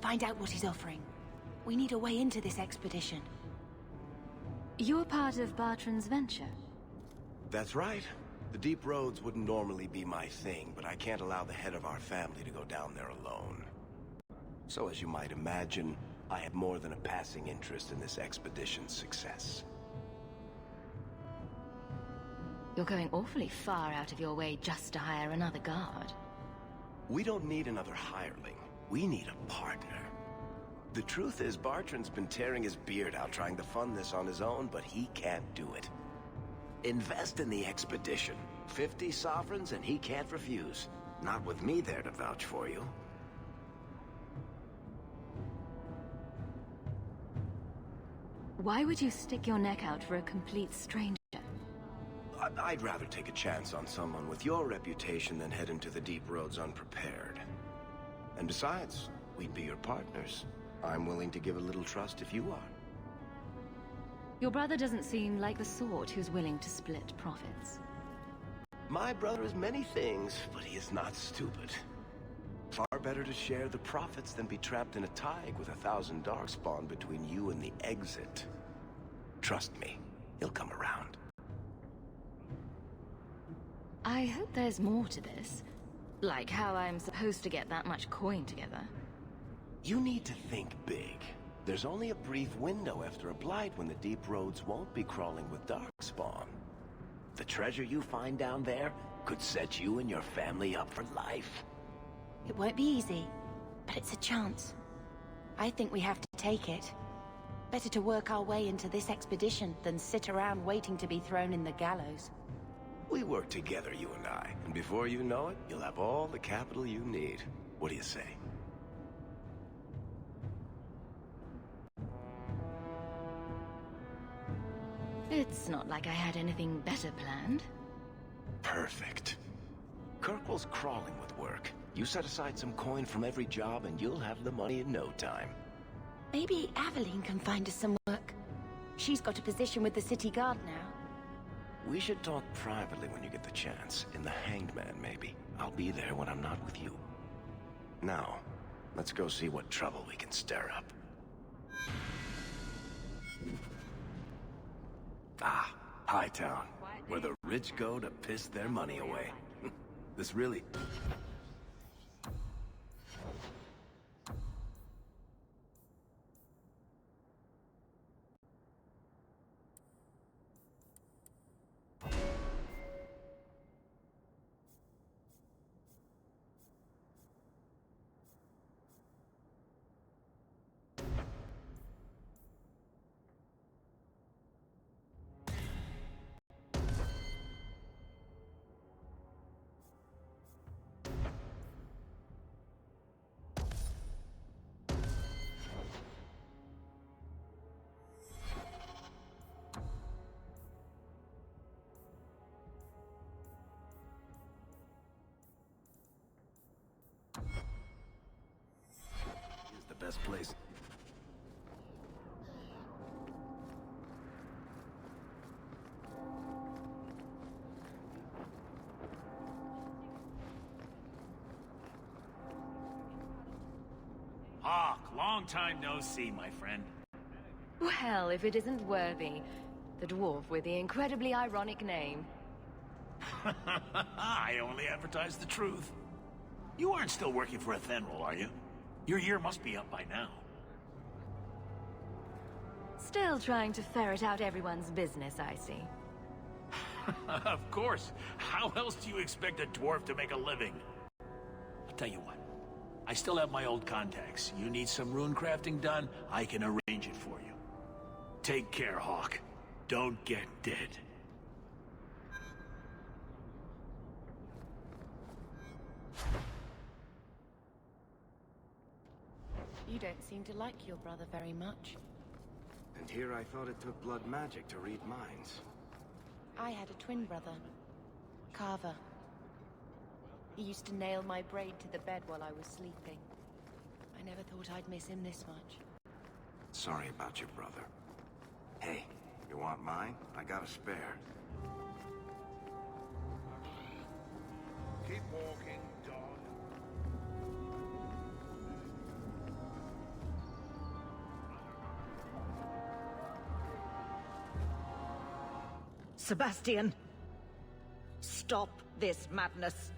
Find out what he's offering. We need a way into this expedition. You're part of Bartrand's venture? That's right. The deep roads wouldn't normally be my thing, but I can't allow the head of our family to go down there alone. So as you might imagine, I have more than a passing interest in this expedition's success. You're going awfully far out of your way just to hire another guard. We don't need another hireling. We need a partner. The truth is, Bartrand's been tearing his beard out trying to fund this on his own, but he can't do it. Invest in the expedition. 50 sovereigns and he can't refuse. Not with me there to vouch for you. Why would you stick your neck out for a complete stranger? I'd rather take a chance on someone with your reputation than head into the deep roads unprepared. And besides, we'd be your partners. I'm willing to give a little trust if you are. Your brother doesn't seem like the sort who's willing to split profits. My brother is many things, but he is not stupid. Far better to share the profits than be trapped in a tide with 1,000 Darkspawn between you and the exit. Trust me, he'll come around. I hope there's more to this. Like how I'm supposed to get that much coin together. You need to think big. There's only a brief window after a blight when the deep roads won't be crawling with Darkspawn. The treasure you find down there could set you and your family up for life. It won't be easy, but it's a chance. I think we have to take it. Better to work our way into this expedition than sit around waiting to be thrown in the gallows. We work together, you and I, and before you know it, you'll have all the capital you need. What do you say? It's not like I had anything better planned. Perfect. Kirkwall's crawling with work. You set aside some coin from every job and you'll have the money in no time. Maybe Aveline can find us some work. She's got a position with the city guard now. We should talk privately when you get the chance. In the Hanged Man, maybe. I'll be there when I'm not with you. Now, let's go see what trouble we can stir up. Ah, Hightown, where the rich go to piss their money away. This really... is the best place. Hawk, long time no see, my friend. Well, if it isn't Worthy, the dwarf with the incredibly ironic name. I only advertise the truth. You aren't still working for Athenril, are you? Your year must be up by now. Still trying to ferret out everyone's business, I see. Of course. How else do you expect a dwarf to make a living? I'll tell you what. I still have my old contacts. You need some rune crafting done, I can arrange it for you. Take care, Hawk. Don't get dead. You don't seem to like your brother very much. And here I thought it took blood magic to read minds. I had a twin brother, Carver. He used to nail my braid to the bed while I was sleeping. I never thought I'd miss him this much. Sorry about your brother. Hey, you want mine? I got a spare. Keep walking, dog. Sebastian! Stop this madness.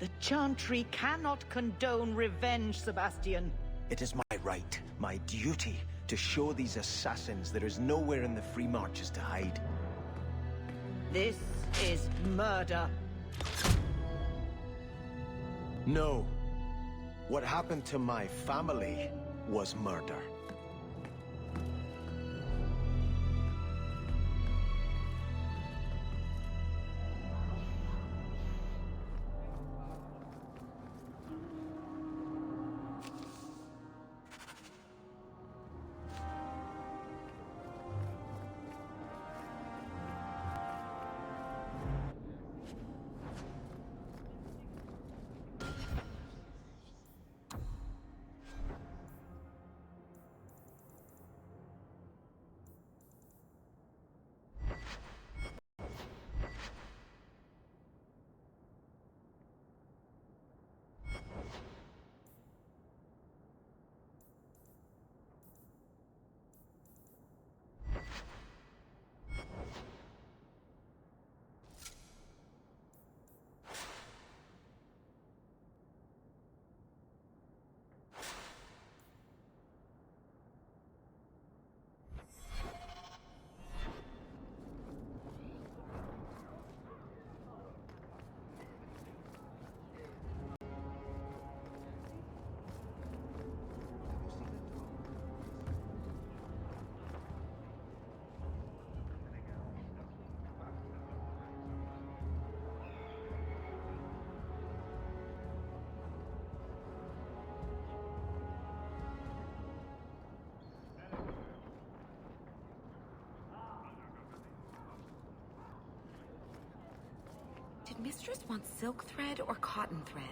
The Chantry cannot condone revenge, Sebastian. It is my right, my duty, to show these assassins there is nowhere in the Free Marches to hide. This is murder. No. What happened to my family was murder. Did Mistress want silk thread or cotton thread?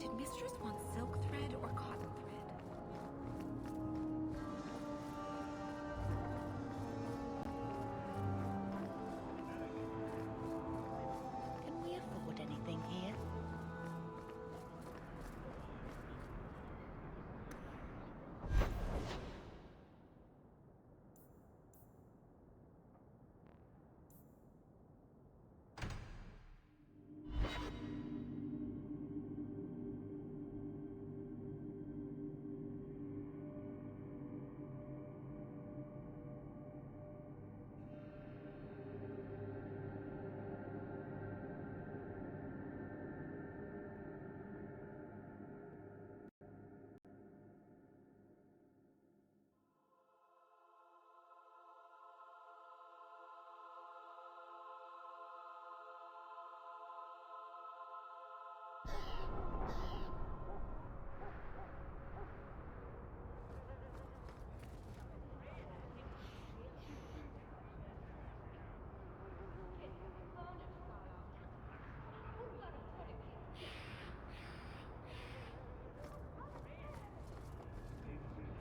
Did Mistress want silk thread or cotton thread? Can we afford anything here?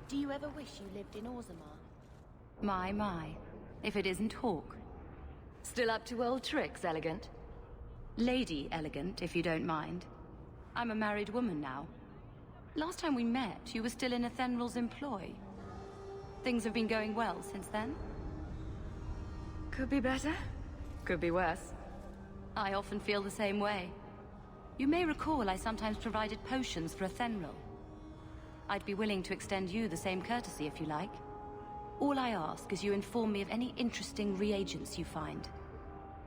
Do you ever wish you lived in Orzammar? My. If it isn't Hawke. Still up to old tricks, Elegant? Lady Elegant, if you don't mind. I'm a married woman now. Last time we met, you were still in Ethenral's employ. Things have been going well since then? Could be better. Could be worse. I often feel the same way. You may recall I sometimes provided potions for Ethenral. I'd be willing to extend you the same courtesy if you like. All I ask is you inform me of any interesting reagents you find.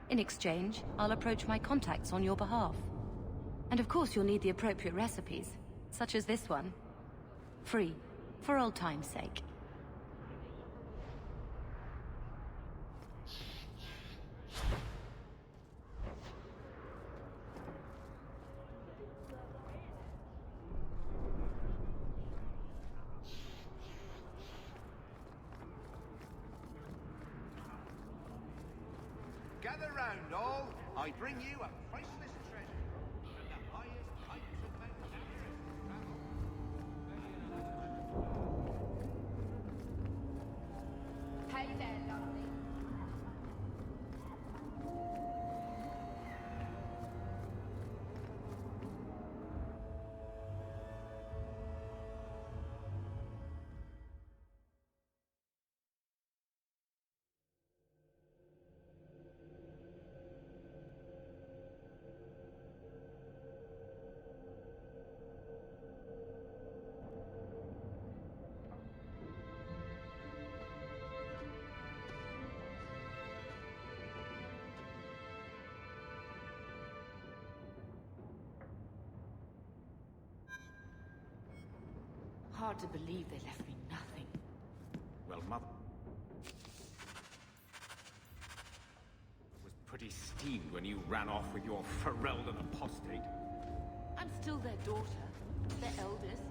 In exchange, I'll approach my contacts on your behalf. And of course you'll need the appropriate recipes, such as this one. Free, for old time's sake. Gather round, all. I bring you a priceless treasure. And the highest heights of Mount Everest travel. Hey there, lovely. Hard to believe they left me nothing. Well, Mother was pretty steamed when you ran off with your Ferelden apostate. I'm still their daughter, their eldest.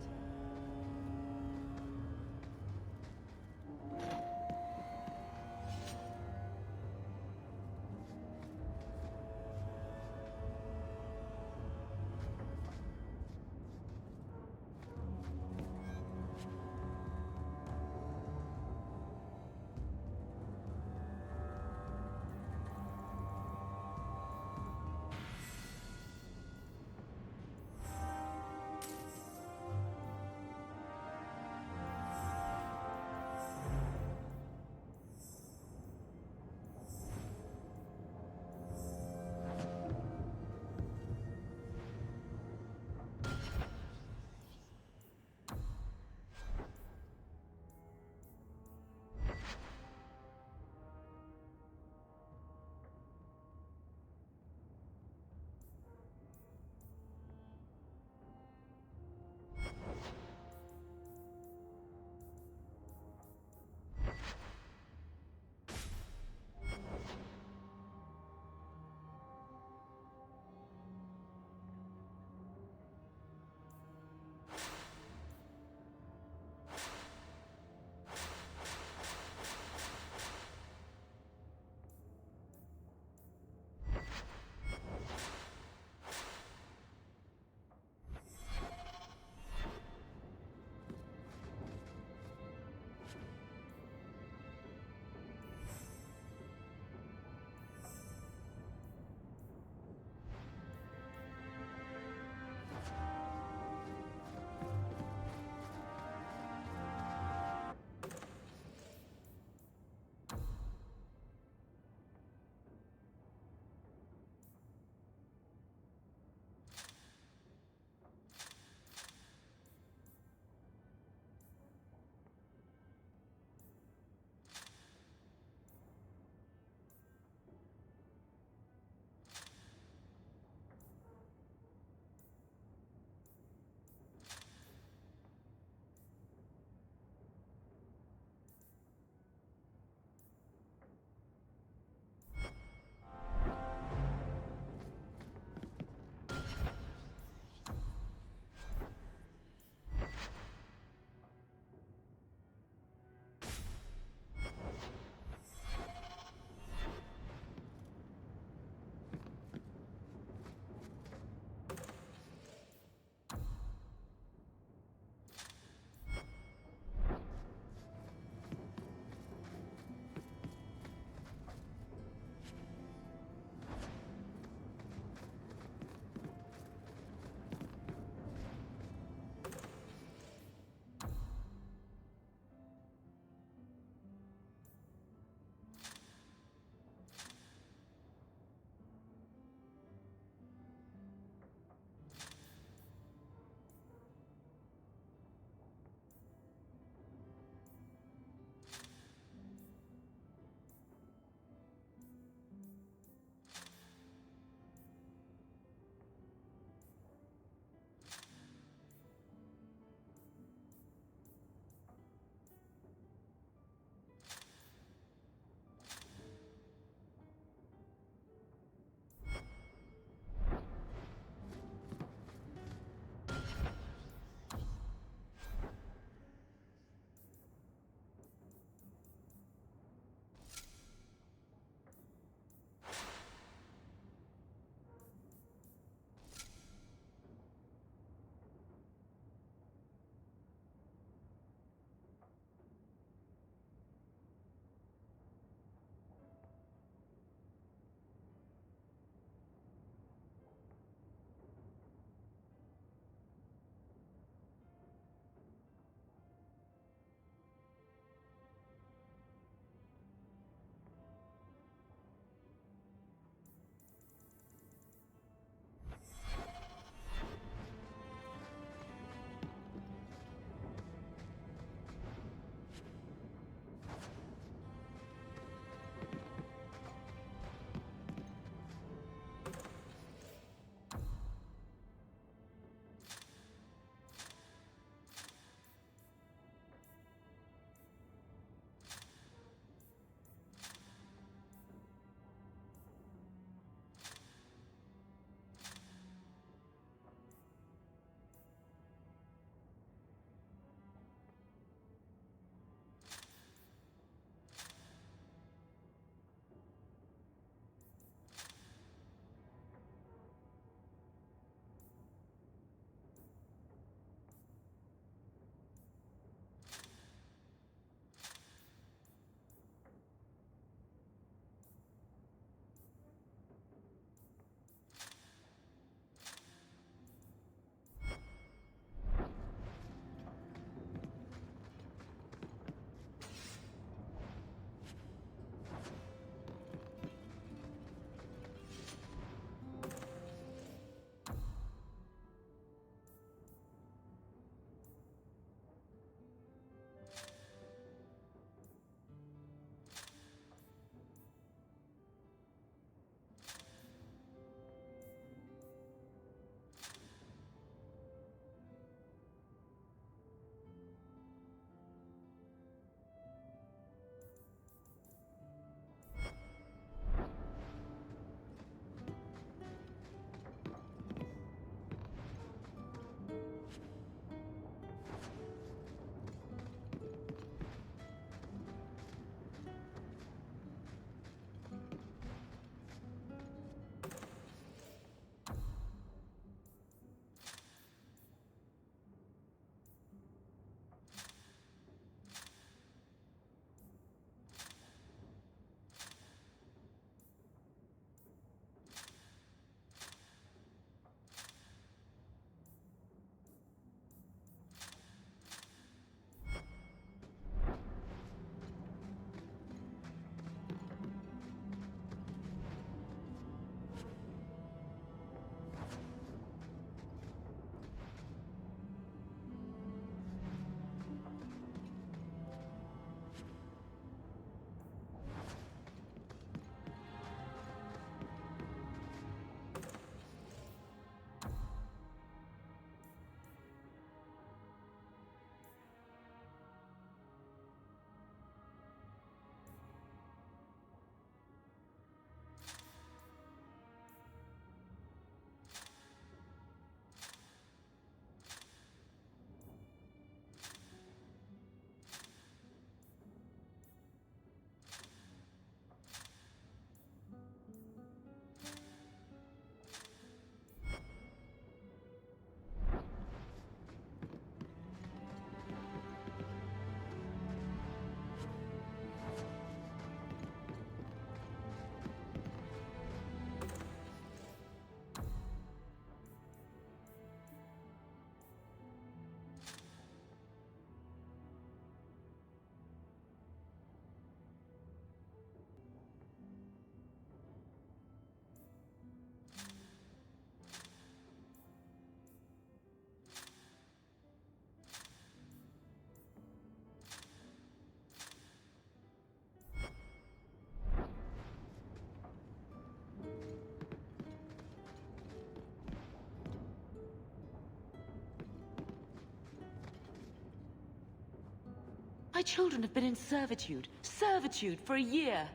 My children have been in servitude. Servitude for a year.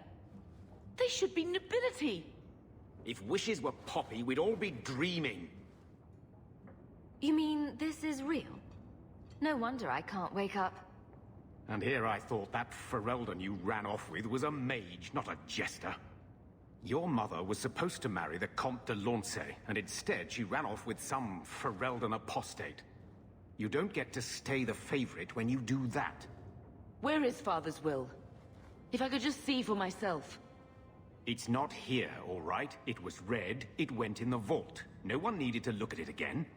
They should be nobility. If wishes were poppy, we'd all be dreaming. You mean this is real? No wonder I can't wake up. And here I thought that Ferelden you ran off with was a mage, not a jester. Your mother was supposed to marry the Comte de Launcey, and instead she ran off with some Ferelden apostate. You don't get to stay the favorite when you do that. Where is Father's will? If I could just see for myself. It's not here, all right? It was read, it went in the vault. No one needed to look at it again.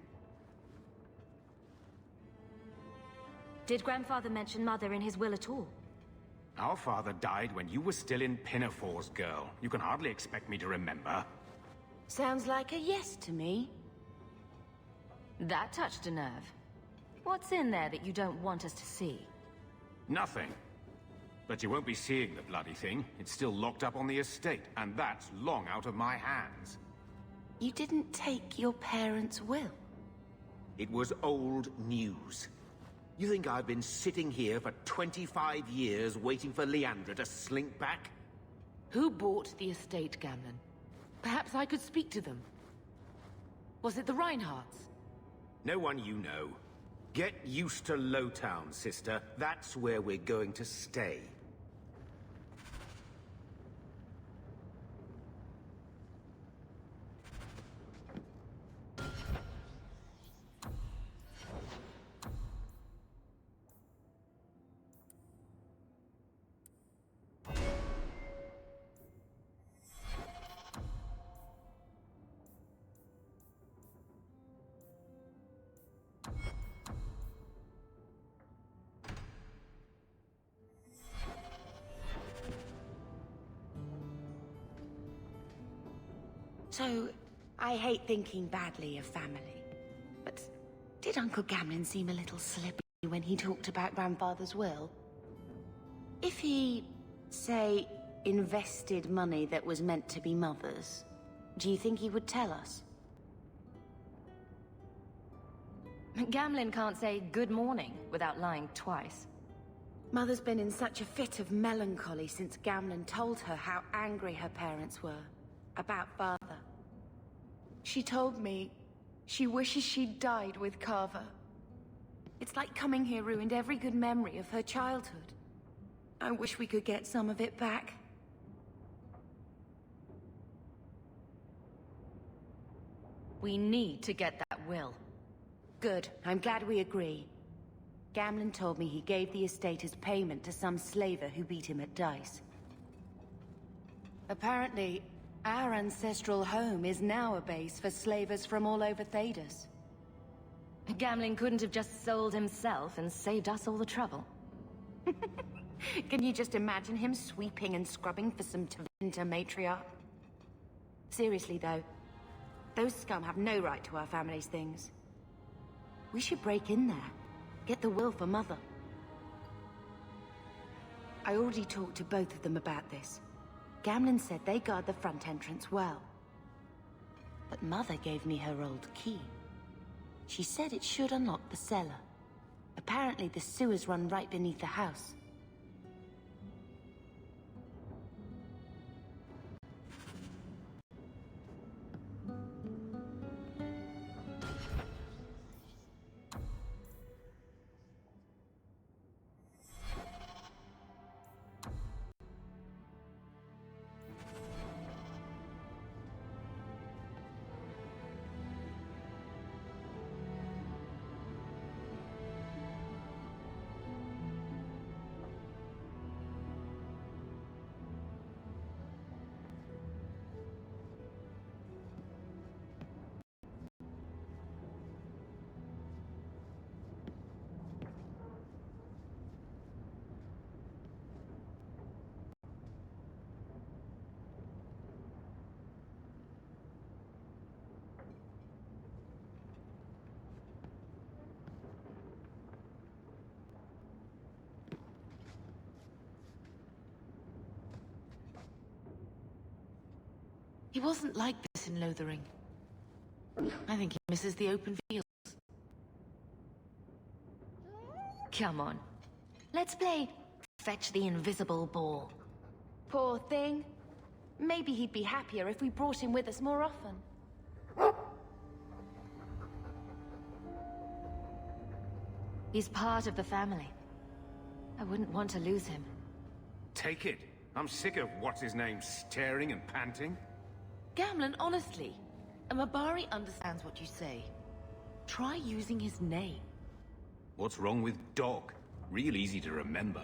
Did Grandfather mention Mother in his will at all? Our father died when you were still in Pinafores, girl. You can hardly expect me to remember. Sounds like a yes to me. That touched a nerve. What's in there that you don't want us to see? Nothing. But you won't be seeing the bloody thing. It's still locked up on the estate, and that's long out of my hands. You didn't take your parents' will? It was old news. You think I've been sitting here for 25 years waiting for Leandra to slink back? Who bought the estate, Gamlen? Perhaps I could speak to them. Was it the Reinhardts? No one you know. Get used to Lowtown, sister. That's where we're going to stay. So, I hate thinking badly of family, but did Uncle Gamlen seem a little slippy when he talked about Grandfather's will? If he, say, invested money that was meant to be Mother's, do you think he would tell us? Gamlen can't say good morning without lying twice. Mother's been in such a fit of melancholy since Gamlen told her how angry her parents were about Father. She told me she wishes she'd died with Carver. It's like coming here ruined every good memory of her childhood. I wish we could get some of it back. We need to get that will. Good. I'm glad we agree. Gamlen told me he gave the estate as payment to some slaver who beat him at dice. Apparently, our ancestral home is now a base for slavers from all over Thedas. Gamlen couldn't have just sold himself and saved us all the trouble. Can you just imagine him sweeping and scrubbing for some Tevinter matriarch? Seriously though, those scum have no right to our family's things. We should break in there, get the will for Mother. I already talked to both of them about this. Gamlen said they guard the front entrance well. But Mother gave me her old key. She said it should unlock the cellar. Apparently the sewers run right beneath the house. He wasn't like this in Lothering. I think he misses the open fields. Come on. Let's play Fetch the Invisible Ball. Poor thing. Maybe he'd be happier if we brought him with us more often. He's part of the family. I wouldn't want to lose him. Take it. I'm sick of what's-his-name staring and panting. Gamlen, honestly, a Mabari understands what you say. Try using his name. What's wrong with Dog? Real easy to remember.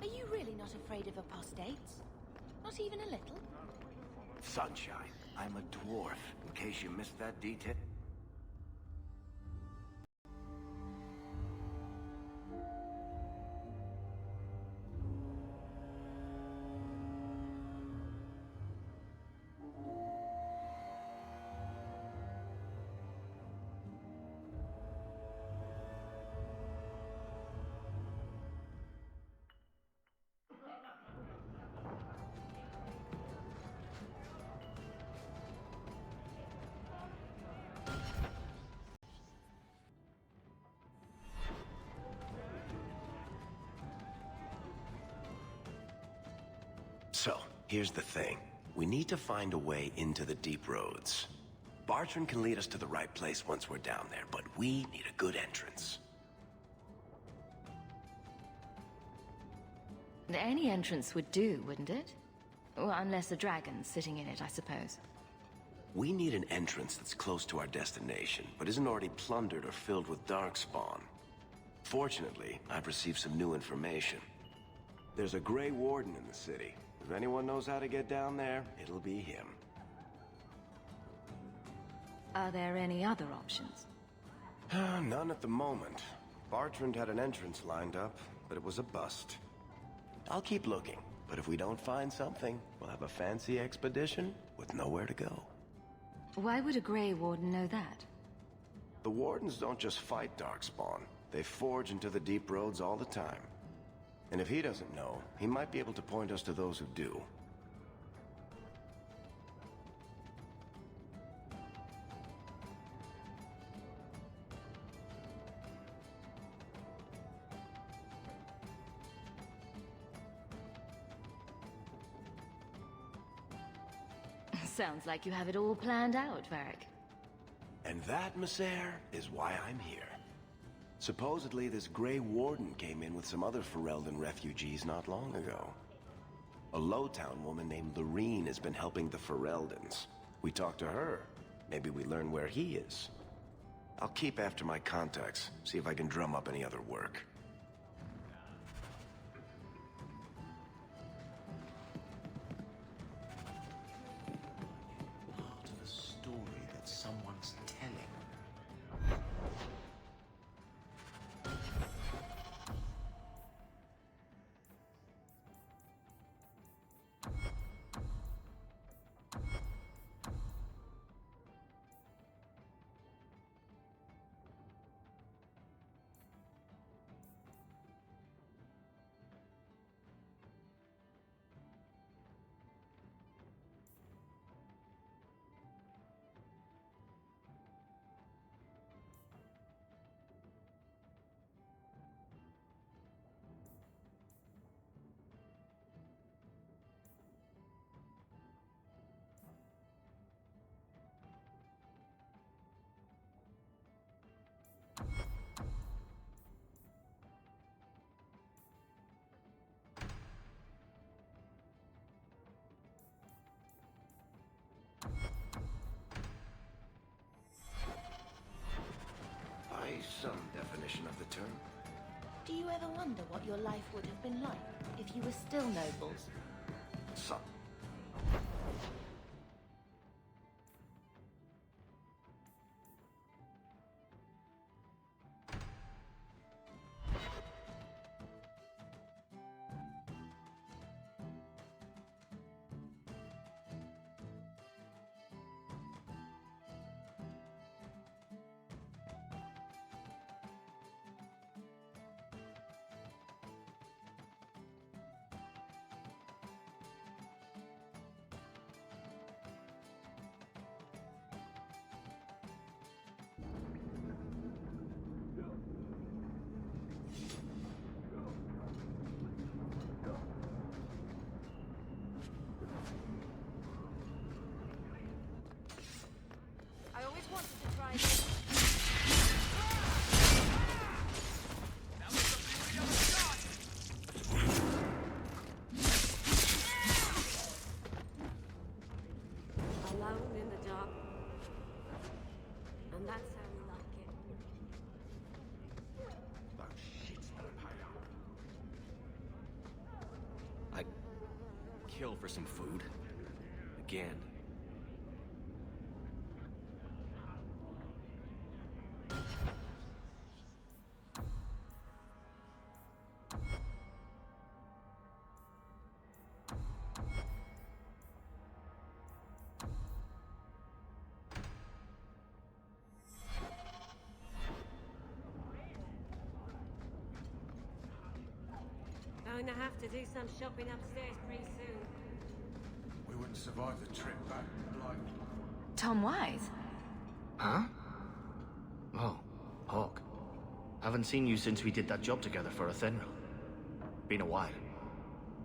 Are you really not afraid of apostates? Not even a little? Sunshine, I'm a dwarf, in case you missed that detail. So, here's the thing. We need to find a way into the deep roads. Bartrand can lead us to the right place once we're down there, but we need a good entrance. Any entrance would do, wouldn't it? Well, unless a dragon's sitting in it, I suppose. We need an entrance that's close to our destination, but isn't already plundered or filled with darkspawn. Fortunately, I've received some new information. There's a Grey Warden in the city. If anyone knows how to get down there, it'll be him. Are there any other options? None at the moment. Bartrand had an entrance lined up, but it was a bust. I'll keep looking, but if we don't find something, we'll have a fancy expedition with nowhere to go. Why would a Grey Warden know that? The Wardens don't just fight Darkspawn. They forge into the deep roads all the time. And if he doesn't know, he might be able to point us to those who do. Sounds like you have it all planned out, Varric. And that, Missair, is why I'm here. Supposedly, this Grey Warden came in with some other Ferelden refugees not long ago. A Lowtown woman named Lorene has been helping the Fereldans. We talked to her. Maybe we learn where he is. I'll keep after my contacts, see if I can drum up any other work. Part of a story that someone's telling. return. Do you ever wonder what your life would have been like if you were still nobles? Son. I always wanted to try this. Alone in the dark. And that's how we like it. Oh, shit's not I'd kill for some food. Again. Going to have to do some shopping upstairs pretty soon. We wouldn't survive the trip back, like... Tom Wise? Huh? Oh, Hawk. Haven't seen you since we did that job together for Athenril. Been a while.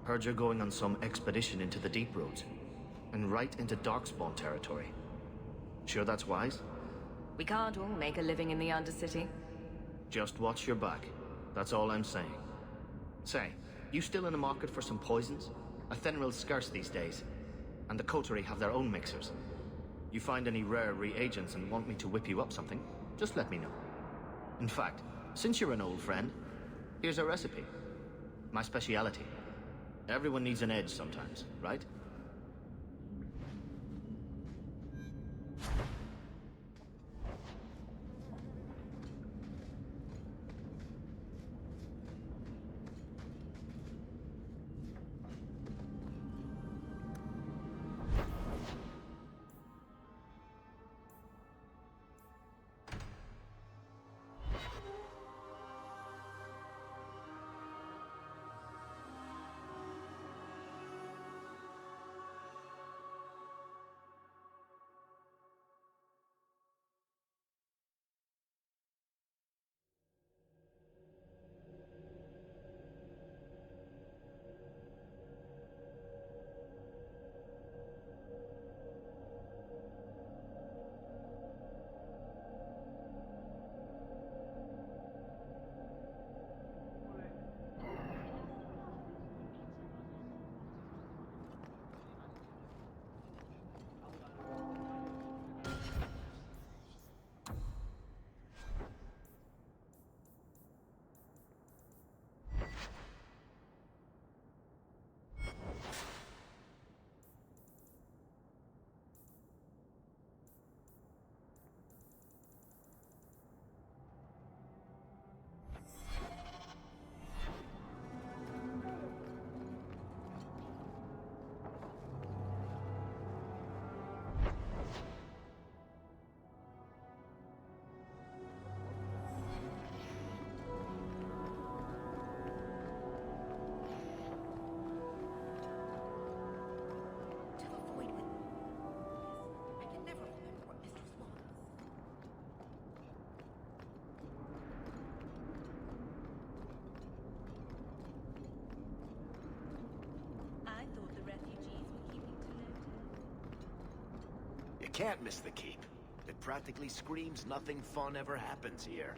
Heard you're going on some expedition into the Deep Roads. And right into Darkspawn territory. Sure that's wise? We can't all make a living in the Undercity. Just watch your back. That's all I'm saying. Say, you still in the market for some poisons? Athenril's scarce these days. And the Coterie have their own mixers. You find any rare reagents and want me to whip you up something, just let me know. In fact, since you're an old friend, here's a recipe. My speciality. Everyone needs an edge sometimes, right? You can't miss the keep. It practically screams nothing fun ever happens here.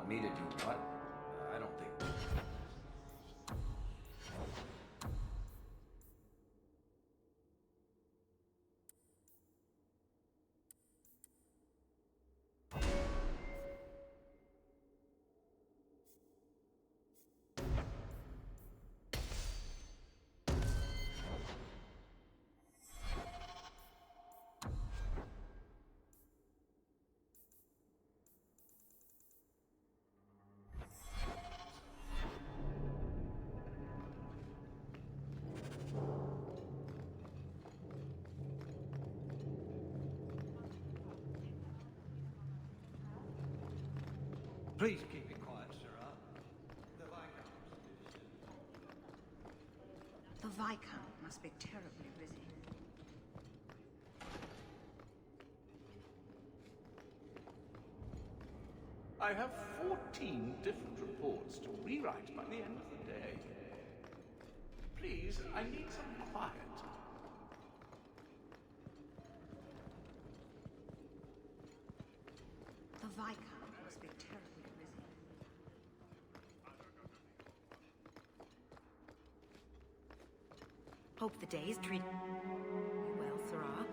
Me to do what? I don't think... Please keep it quiet, Sirrah. The Viscount. The Viscount must be terribly busy. I have 14 different reports to rewrite by the end of the day. Please, I need some quiet. The Viscount must be terribly busy. Hope the day is treating you well, Sirrah.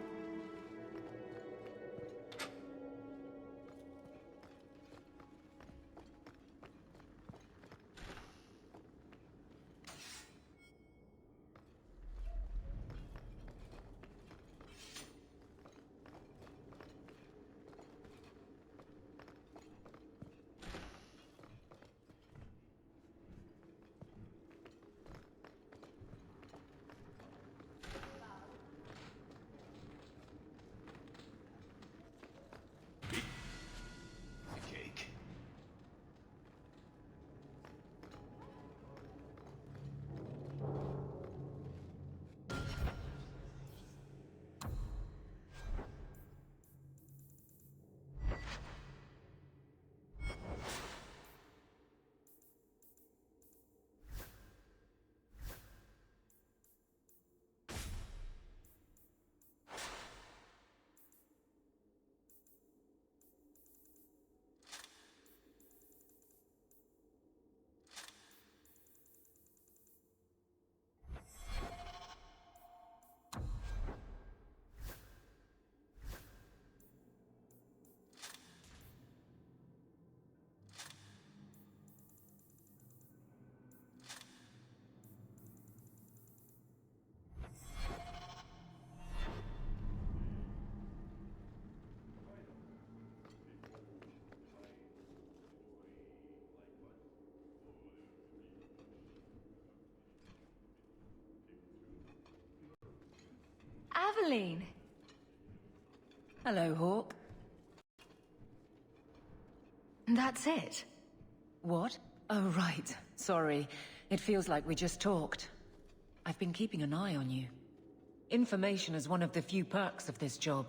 Aveline! Hello, Hawke. That's it? What? Oh, right. Sorry. It feels like we just talked. I've been keeping an eye on you. Information is one of the few perks of this job.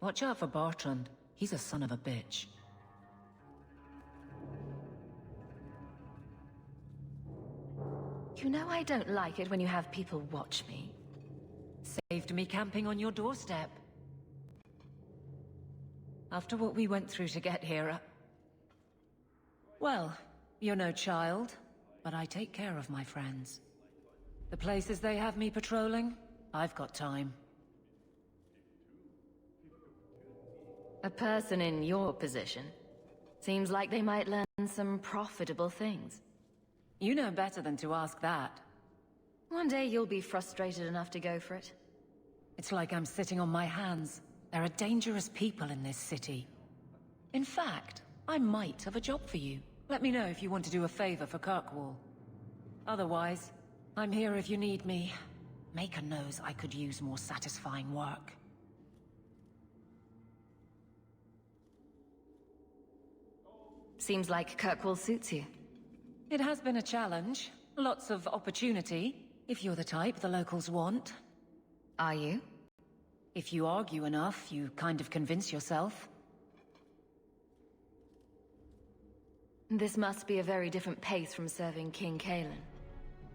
Watch out for Bartrand. He's a son of a bitch. You know I don't like it when you have people watch me. Saved me camping on your doorstep. After what we went through to get here, well, you're no child, but I take care of my friends. The places they have me patrolling, I've got time. A person in your position seems like they might learn some profitable things. You know better than to ask that. One day you'll be frustrated enough to go for it. It's like I'm sitting on my hands. There are dangerous people in this city. In fact, I might have a job for you. Let me know if you want to do a favor for Kirkwall. Otherwise, I'm here if you need me. Maker knows I could use more satisfying work. Seems like Kirkwall suits you. It has been a challenge. Lots of opportunity, if you're the type the locals want. Are you? If you argue enough, you kind of convince yourself. This must be a very different pace from serving King Cailan.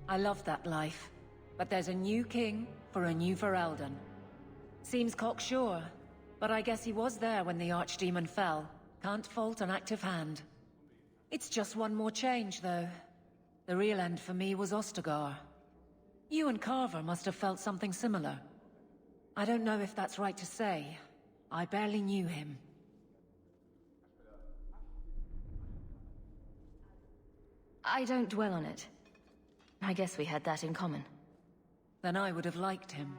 I love that life. But there's a new king for a new Ferelden. Seems cocksure, but I guess he was there when the Archdemon fell. Can't fault an active hand. It's just one more change, though. The real end for me was Ostagar. You and Carver must have felt something similar. I don't know if that's right to say. I barely knew him. I don't dwell on it. I guess we had that in common. Then I would have liked him.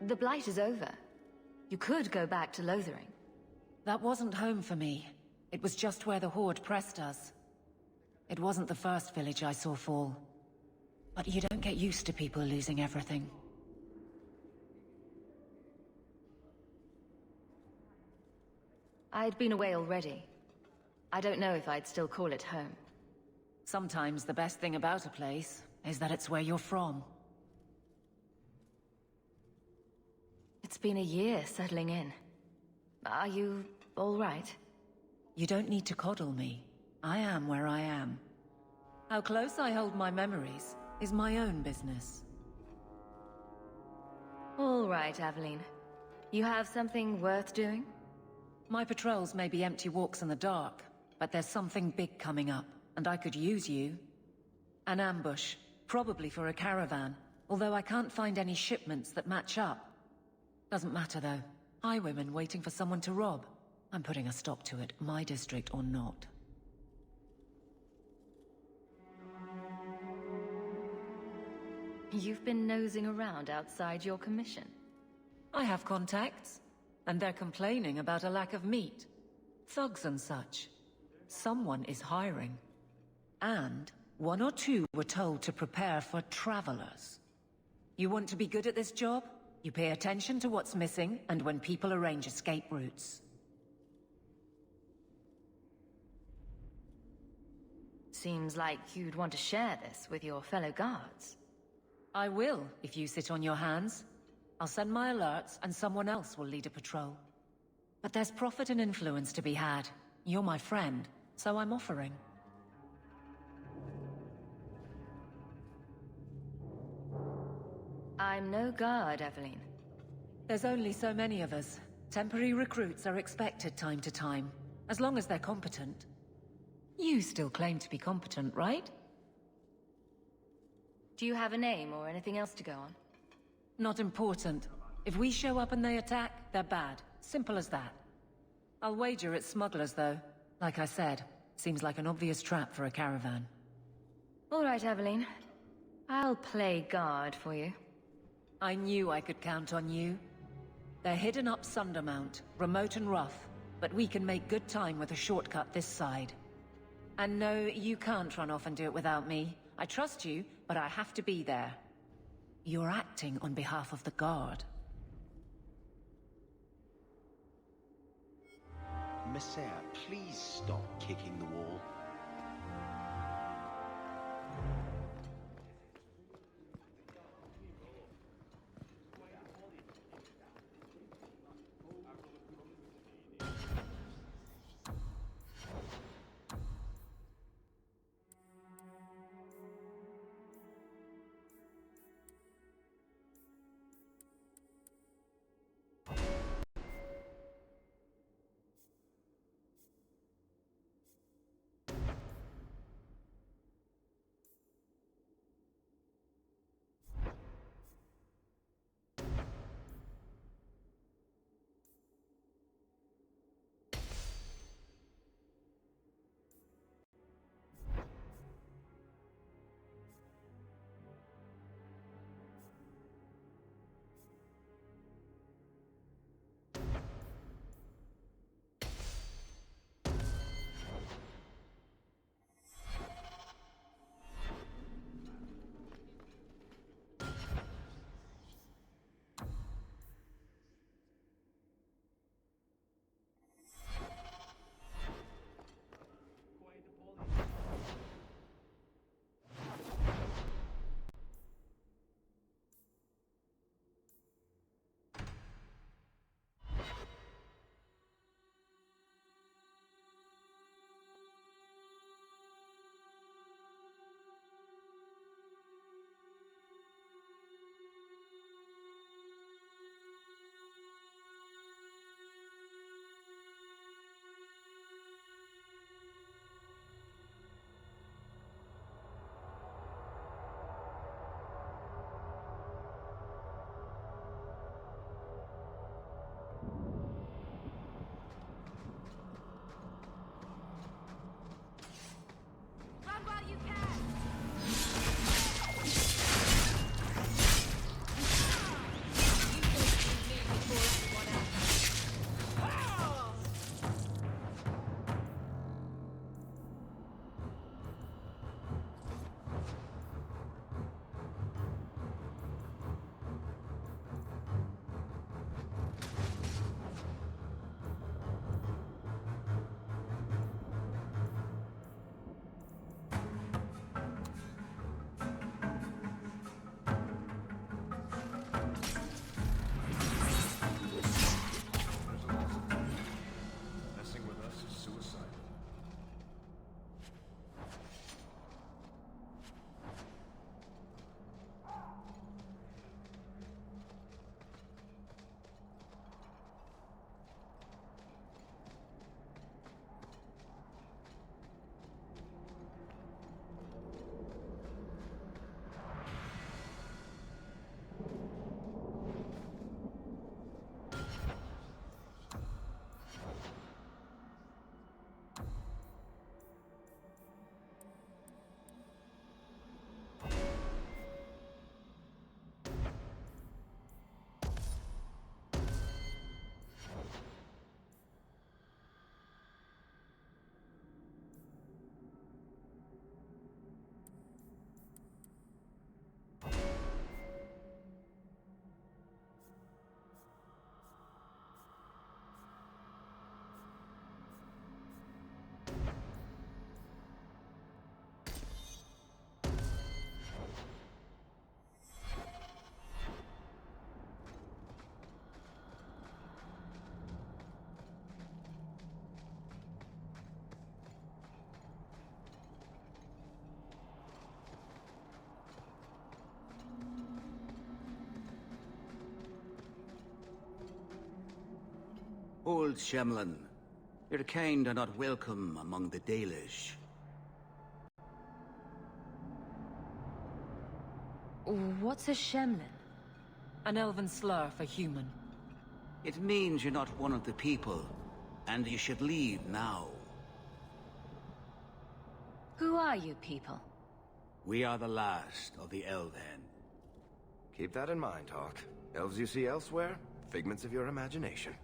The Blight is over. You could go back to Lothering. That wasn't home for me. It was just where the Horde pressed us. It wasn't the first village I saw fall. But you don't get used to people losing everything. I'd been away already. I don't know if I'd still call it home. Sometimes the best thing about a place is that it's where you're from. It's been a year settling in. Are you all right? You don't need to coddle me. I am where I am. How close I hold my memories is my own business. All right, Aveline. You have something worth doing? My patrols may be empty walks in the dark, but there's something big coming up, and I could use you. An ambush, probably for a caravan, although I can't find any shipments that match up. Doesn't matter, though. Highwaymen waiting for someone to rob. I'm putting a stop to it, my district or not. You've been nosing around outside your commission. I have contacts, and they're complaining about a lack of meat. Thugs and such. Someone is hiring. And one or two were told to prepare for travelers. You want to be good at this job? You pay attention to what's missing, and when people arrange escape routes. Seems like you'd want to share this with your fellow guards. I will, if you sit on your hands. I'll send my alerts, and someone else will lead a patrol. But there's profit and influence to be had. You're my friend, so I'm offering. I'm no guard, Aveline. There's only so many of us. Temporary recruits are expected time to time, as long as they're competent. You still claim to be competent, right? Do you have a name or anything else to go on? Not important. If we show up and they attack, they're bad. Simple as that. I'll wager it's smugglers, though. Like I said, seems like an obvious trap for a caravan. All right, Aveline. I'll play guard for you. I knew I could count on you. They're hidden up Sundermount, remote and rough, but we can make good time with a shortcut this side. And no, you can't run off and do it without me. I trust you, but I have to be there. You're acting on behalf of the Guard. Messiah, please stop kicking the wall. Hold, Shemlin. Your kind are not welcome among the Dalish. What's a Shemlin? An elven slur for human. It means you're not one of the people, and you should leave now. Who are you people? We are the last of the Elven. Keep that in mind, Hawk. Elves you see elsewhere, figments of your imagination.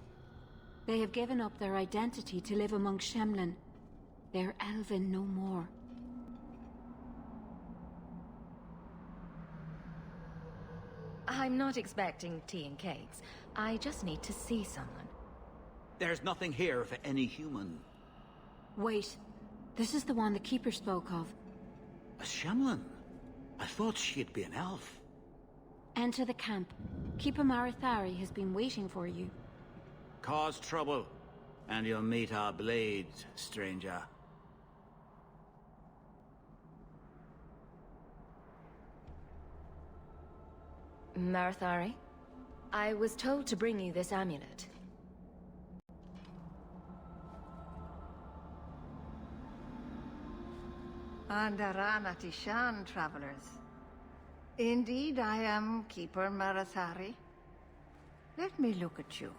They have given up their identity to live among Shemlin. They're elven no more. I'm not expecting tea and cakes. I just need to see someone. There's nothing here for any human. Wait. This is the one the Keeper spoke of. A Shemlin? I thought she'd be an elf. Enter the camp. Keeper Marithari has been waiting for you. Cause trouble, and you'll meet our blades, stranger. Marithari, I was told to bring you this amulet. Andarana Tishan, travelers. Indeed, I am Keeper Marithari. Let me look at you.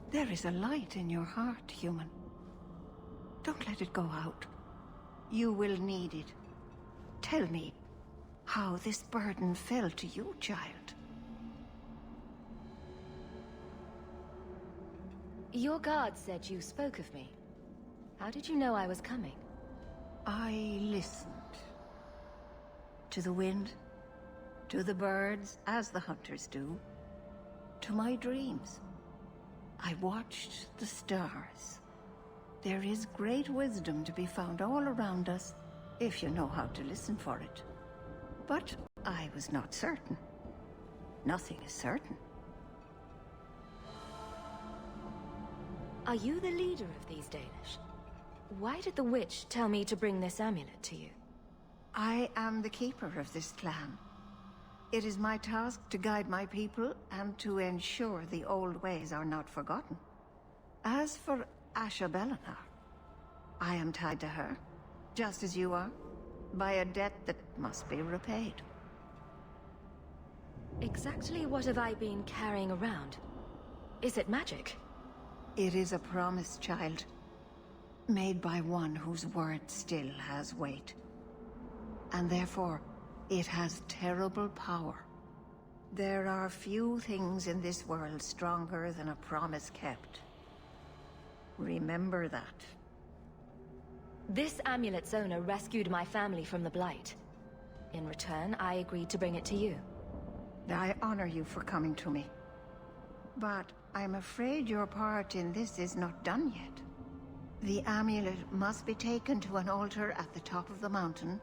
There is a light in your heart, human. Don't let it go out. You will need it. Tell me how this burden fell to you, child. Your guard said you spoke of me. How did you know I was coming? I listened. To the wind, to the birds, as the hunters do, to my dreams. I watched the stars. There is great wisdom to be found all around us, if you know how to listen for it. But I was not certain. Nothing is certain. Are you the leader of these Dalish? Why did the witch tell me to bring this amulet to you? I am the keeper of this clan. It is my task to guide my people and to ensure the old ways are not forgotten. As for Asha Bellinar, I am tied to her, just as you are, by a debt that must be repaid. Exactly what have I been carrying around? Is it magic? It is a promise, child, made by one whose word still has weight. And therefore, it has terrible power. There are few things in this world stronger than a promise kept. Remember that. This amulet's owner rescued my family from the Blight. In return, I agreed to bring it to you. I honor you for coming to me. But I'm afraid your part in this is not done yet. The amulet must be taken to an altar at the top of the mountain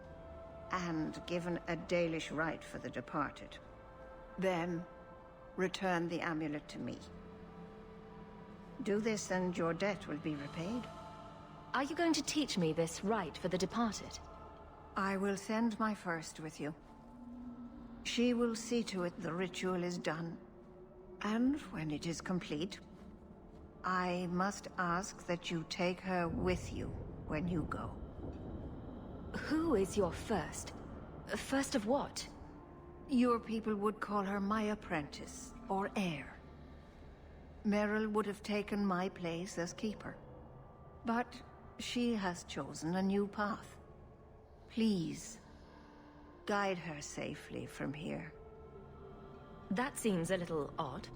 and given a Dalish rite for the departed. Then, return the amulet to me. Do this and your debt will be repaid. Are you going to teach me this rite for the departed? I will send my first with you. She will see to it the ritual is done. And when it is complete, I must ask that you take her with you when you go. Who is your first? First of what? Your people would call her my apprentice, or heir. Merrill would have taken my place as keeper. But she has chosen a new path. Please, guide her safely from here. That seems a little odd.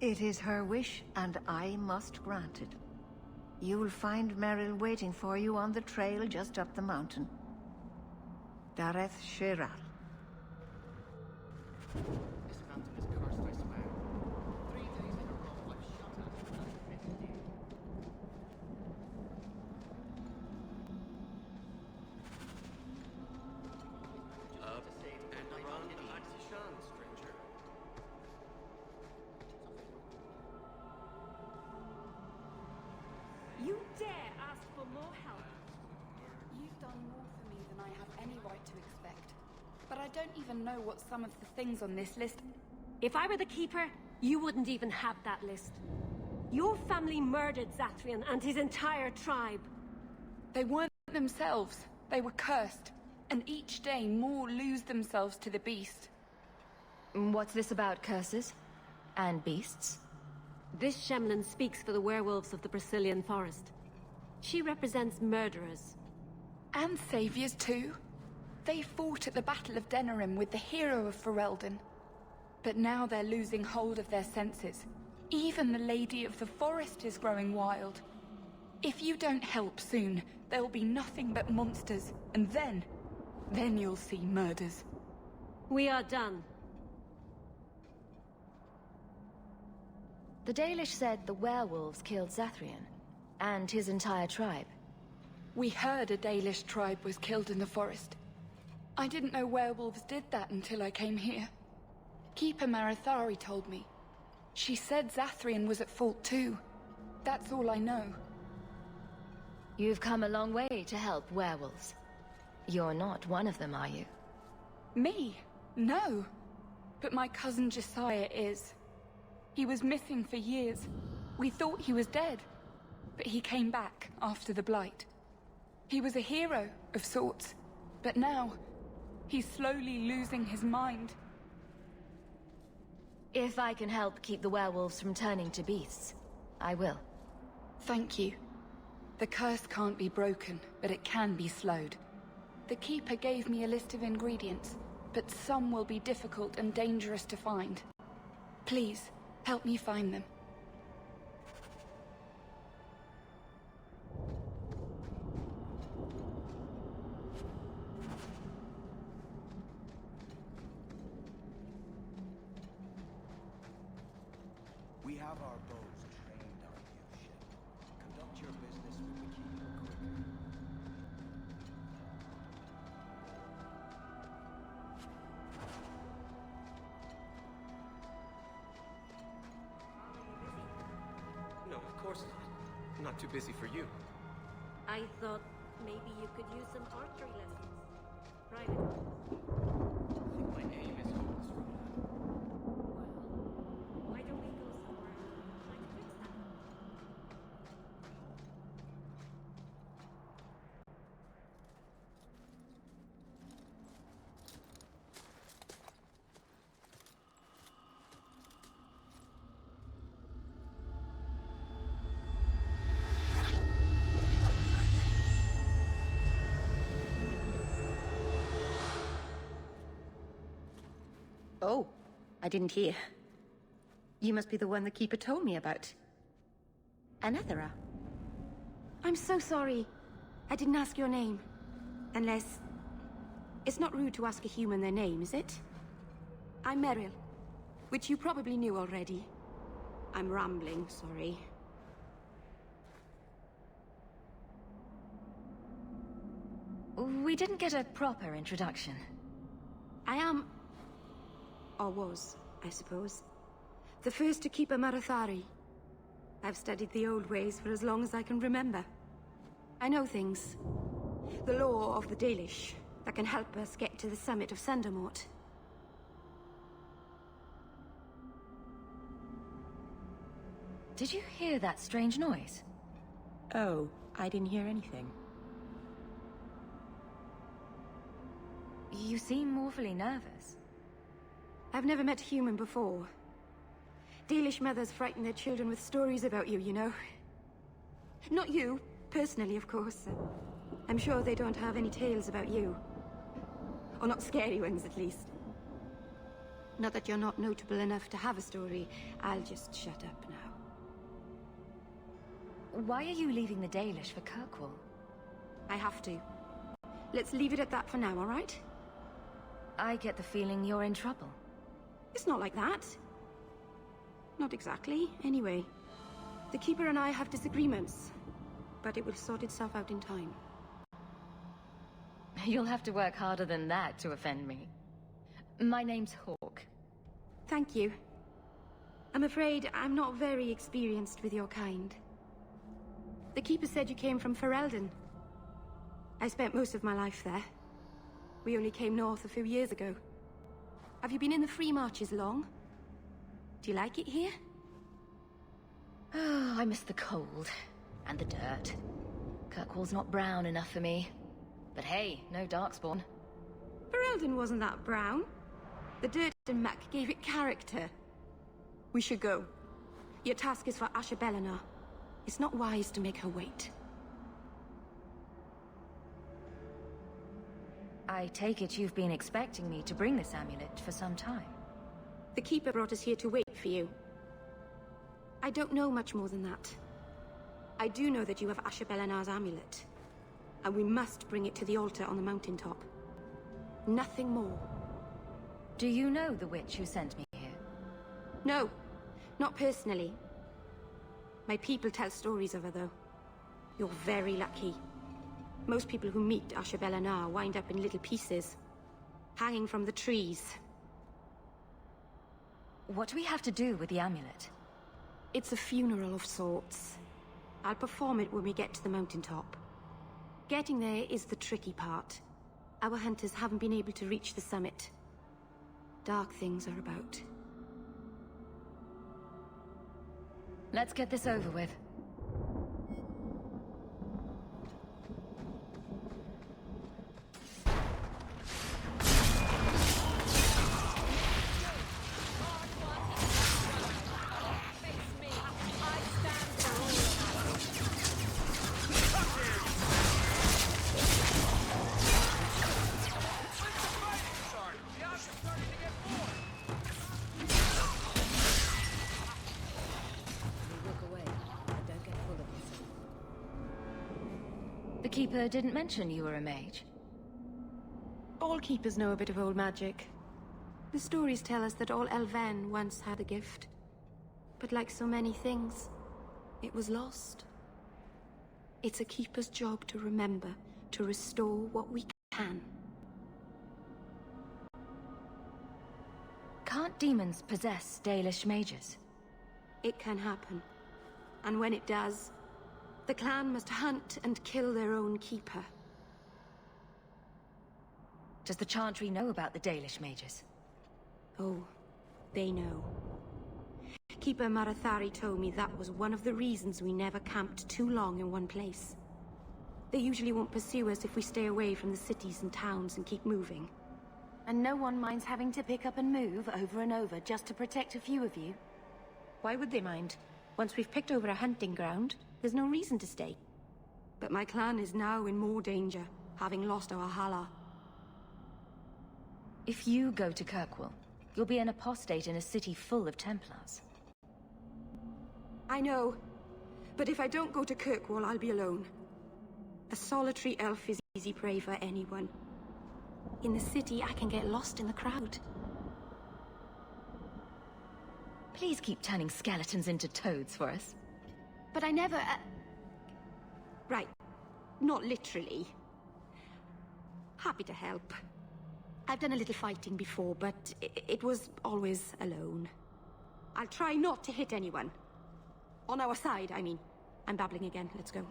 It is her wish, and I must grant it. You will find Merrill waiting for you on the trail just up the mountain. Dareth Shiral. This mountain is cursed, I swear. 3 days in a row, I've shot at it without missing you. stranger. You dare ask for more help? You've done more for me than I have any right to expect. But I don't even know what some of the things on this list... If I were the Keeper, You wouldn't even have that list. Your family murdered Zathrian and his entire tribe. They weren't themselves. They were cursed. And each day more lose themselves to the beast. What's this about curses? And beasts? This Shemlin speaks for the werewolves of the Brazilian forest. She represents murderers. And saviors too. They fought at the Battle of Denerim with the hero of Ferelden. But now they're losing hold of their senses. Even the Lady of the Forest is growing wild. If you don't help soon, there'll be nothing but monsters. And then you'll see murders. We are done. The Dalish said the werewolves killed Zathrian, and his entire tribe. We heard a Dalish tribe was killed in the forest. I didn't know werewolves did that until I came here. Keeper Marathari told me. She said Zathrian was at fault too. That's all I know. You've come a long way to help werewolves. You're not one of them, are you? Me? No. But my cousin Josiah is. He was missing for years. We thought he was dead. But he came back after the Blight. He was a hero of sorts. But now, he's slowly losing his mind. If I can help keep the werewolves from turning to beasts, I will. Thank you. The curse can't be broken, but it can be slowed. The Keeper gave me a list of ingredients, but some will be difficult and dangerous to find. Please, help me find them. We have our bows trained on you, ship. Conduct your business with the Keeper quickly. No, of course not. I'm not too busy for you. I thought maybe you could use some archery lessons. Private. I think my aim is hopeless, Rhoda. Why don't we go somewhere and try to fix that? Oh, I didn't hear. You must be the one the Keeper told me about. Anethera. I'm so sorry. I didn't ask your name. Unless... It's not rude to ask a human their name, is it? I'm Meryl, which you probably knew already. I'm rambling, sorry. We didn't get a proper introduction. I am... or was, I suppose. The first to keep a Marathari. I've studied the old ways for as long as I can remember. I know things. The law of the Dalish that can help us get to the summit of Sundermort. Did you hear that strange noise? Oh, I didn't hear anything. You seem awfully nervous. I've never met a human before. Dalish mothers frighten their children with stories about you, you know. Not you, personally, of course. I'm sure they don't have any tales about you. Or not scary ones, at least. Not that you're not notable enough to have a story. I'll just shut up now. Why are you leaving the Dalish for Kirkwall? I have to. Let's leave it at that for now, all right? I get the feeling you're in trouble. It's not like that. Not exactly, anyway. The Keeper and I have disagreements, but it will sort itself out in time. You'll have to work harder than that to offend me. My name's Hawke. Thank you. I'm afraid I'm not very experienced with your kind. The Keeper said you came from Ferelden. I spent most of my life there. We only came north a few years ago. Have you been in the Free Marches long? Do you like it here? Oh, I miss the cold. And the dirt. Kirkwall's not brown enough for me. But hey, no Darkspawn. Ferelden wasn't that brown. The dirt and muck gave it character. We should go. Your task is for Asha Bellinar. It's not wise to make her wait. I take it you've been expecting me to bring this amulet for some time. The Keeper brought us here to wait for you. I don't know much more than that. I do know that you have Asha Bellinar's amulet. And we must bring it to the altar on the mountaintop. Nothing more. Do you know the witch who sent me here? No, not personally. My people tell stories of her, though. You're very lucky. Most people who meet Asha Bellinar wind up in little pieces, hanging from the trees. What do we have to do with the amulet? It's a funeral of sorts. I'll perform it when we get to the mountaintop. Getting there is the tricky part. Our hunters haven't been able to reach the summit. Dark things are about. Let's get this over with. The Keeper didn't mention you were a mage. All keepers know a bit of old magic. The stories tell us that all Elven once had a gift. But like so many things, it was lost. It's a keeper's job to remember, to restore what we can. Can't demons possess Dalish mages? It can happen. And when it does, the clan must hunt and kill their own keeper. Does the Chantry know about the Dalish mages? Oh, they know. Keeper Marathari told me that was one of the reasons we never camped too long in one place. They usually won't pursue us if we stay away from the cities and towns and keep moving. And no one minds having to pick up and move over and over just to protect a few of you. Why would they mind? Once we've picked over a hunting ground, there's no reason to stay. But my clan is now in more danger, having lost our Hala. If you go to Kirkwall, you'll be an apostate in a city full of Templars. I know. But if I don't go to Kirkwall, I'll be alone. A solitary elf is easy prey for anyone. In the city, I can get lost in the crowd. Please keep turning skeletons into toads for us. But I never... Right. Not literally. Happy to help. I've done a little fighting before, but it was always alone. I'll try not to hit anyone. On our side, I mean. I'm babbling again. Let's go.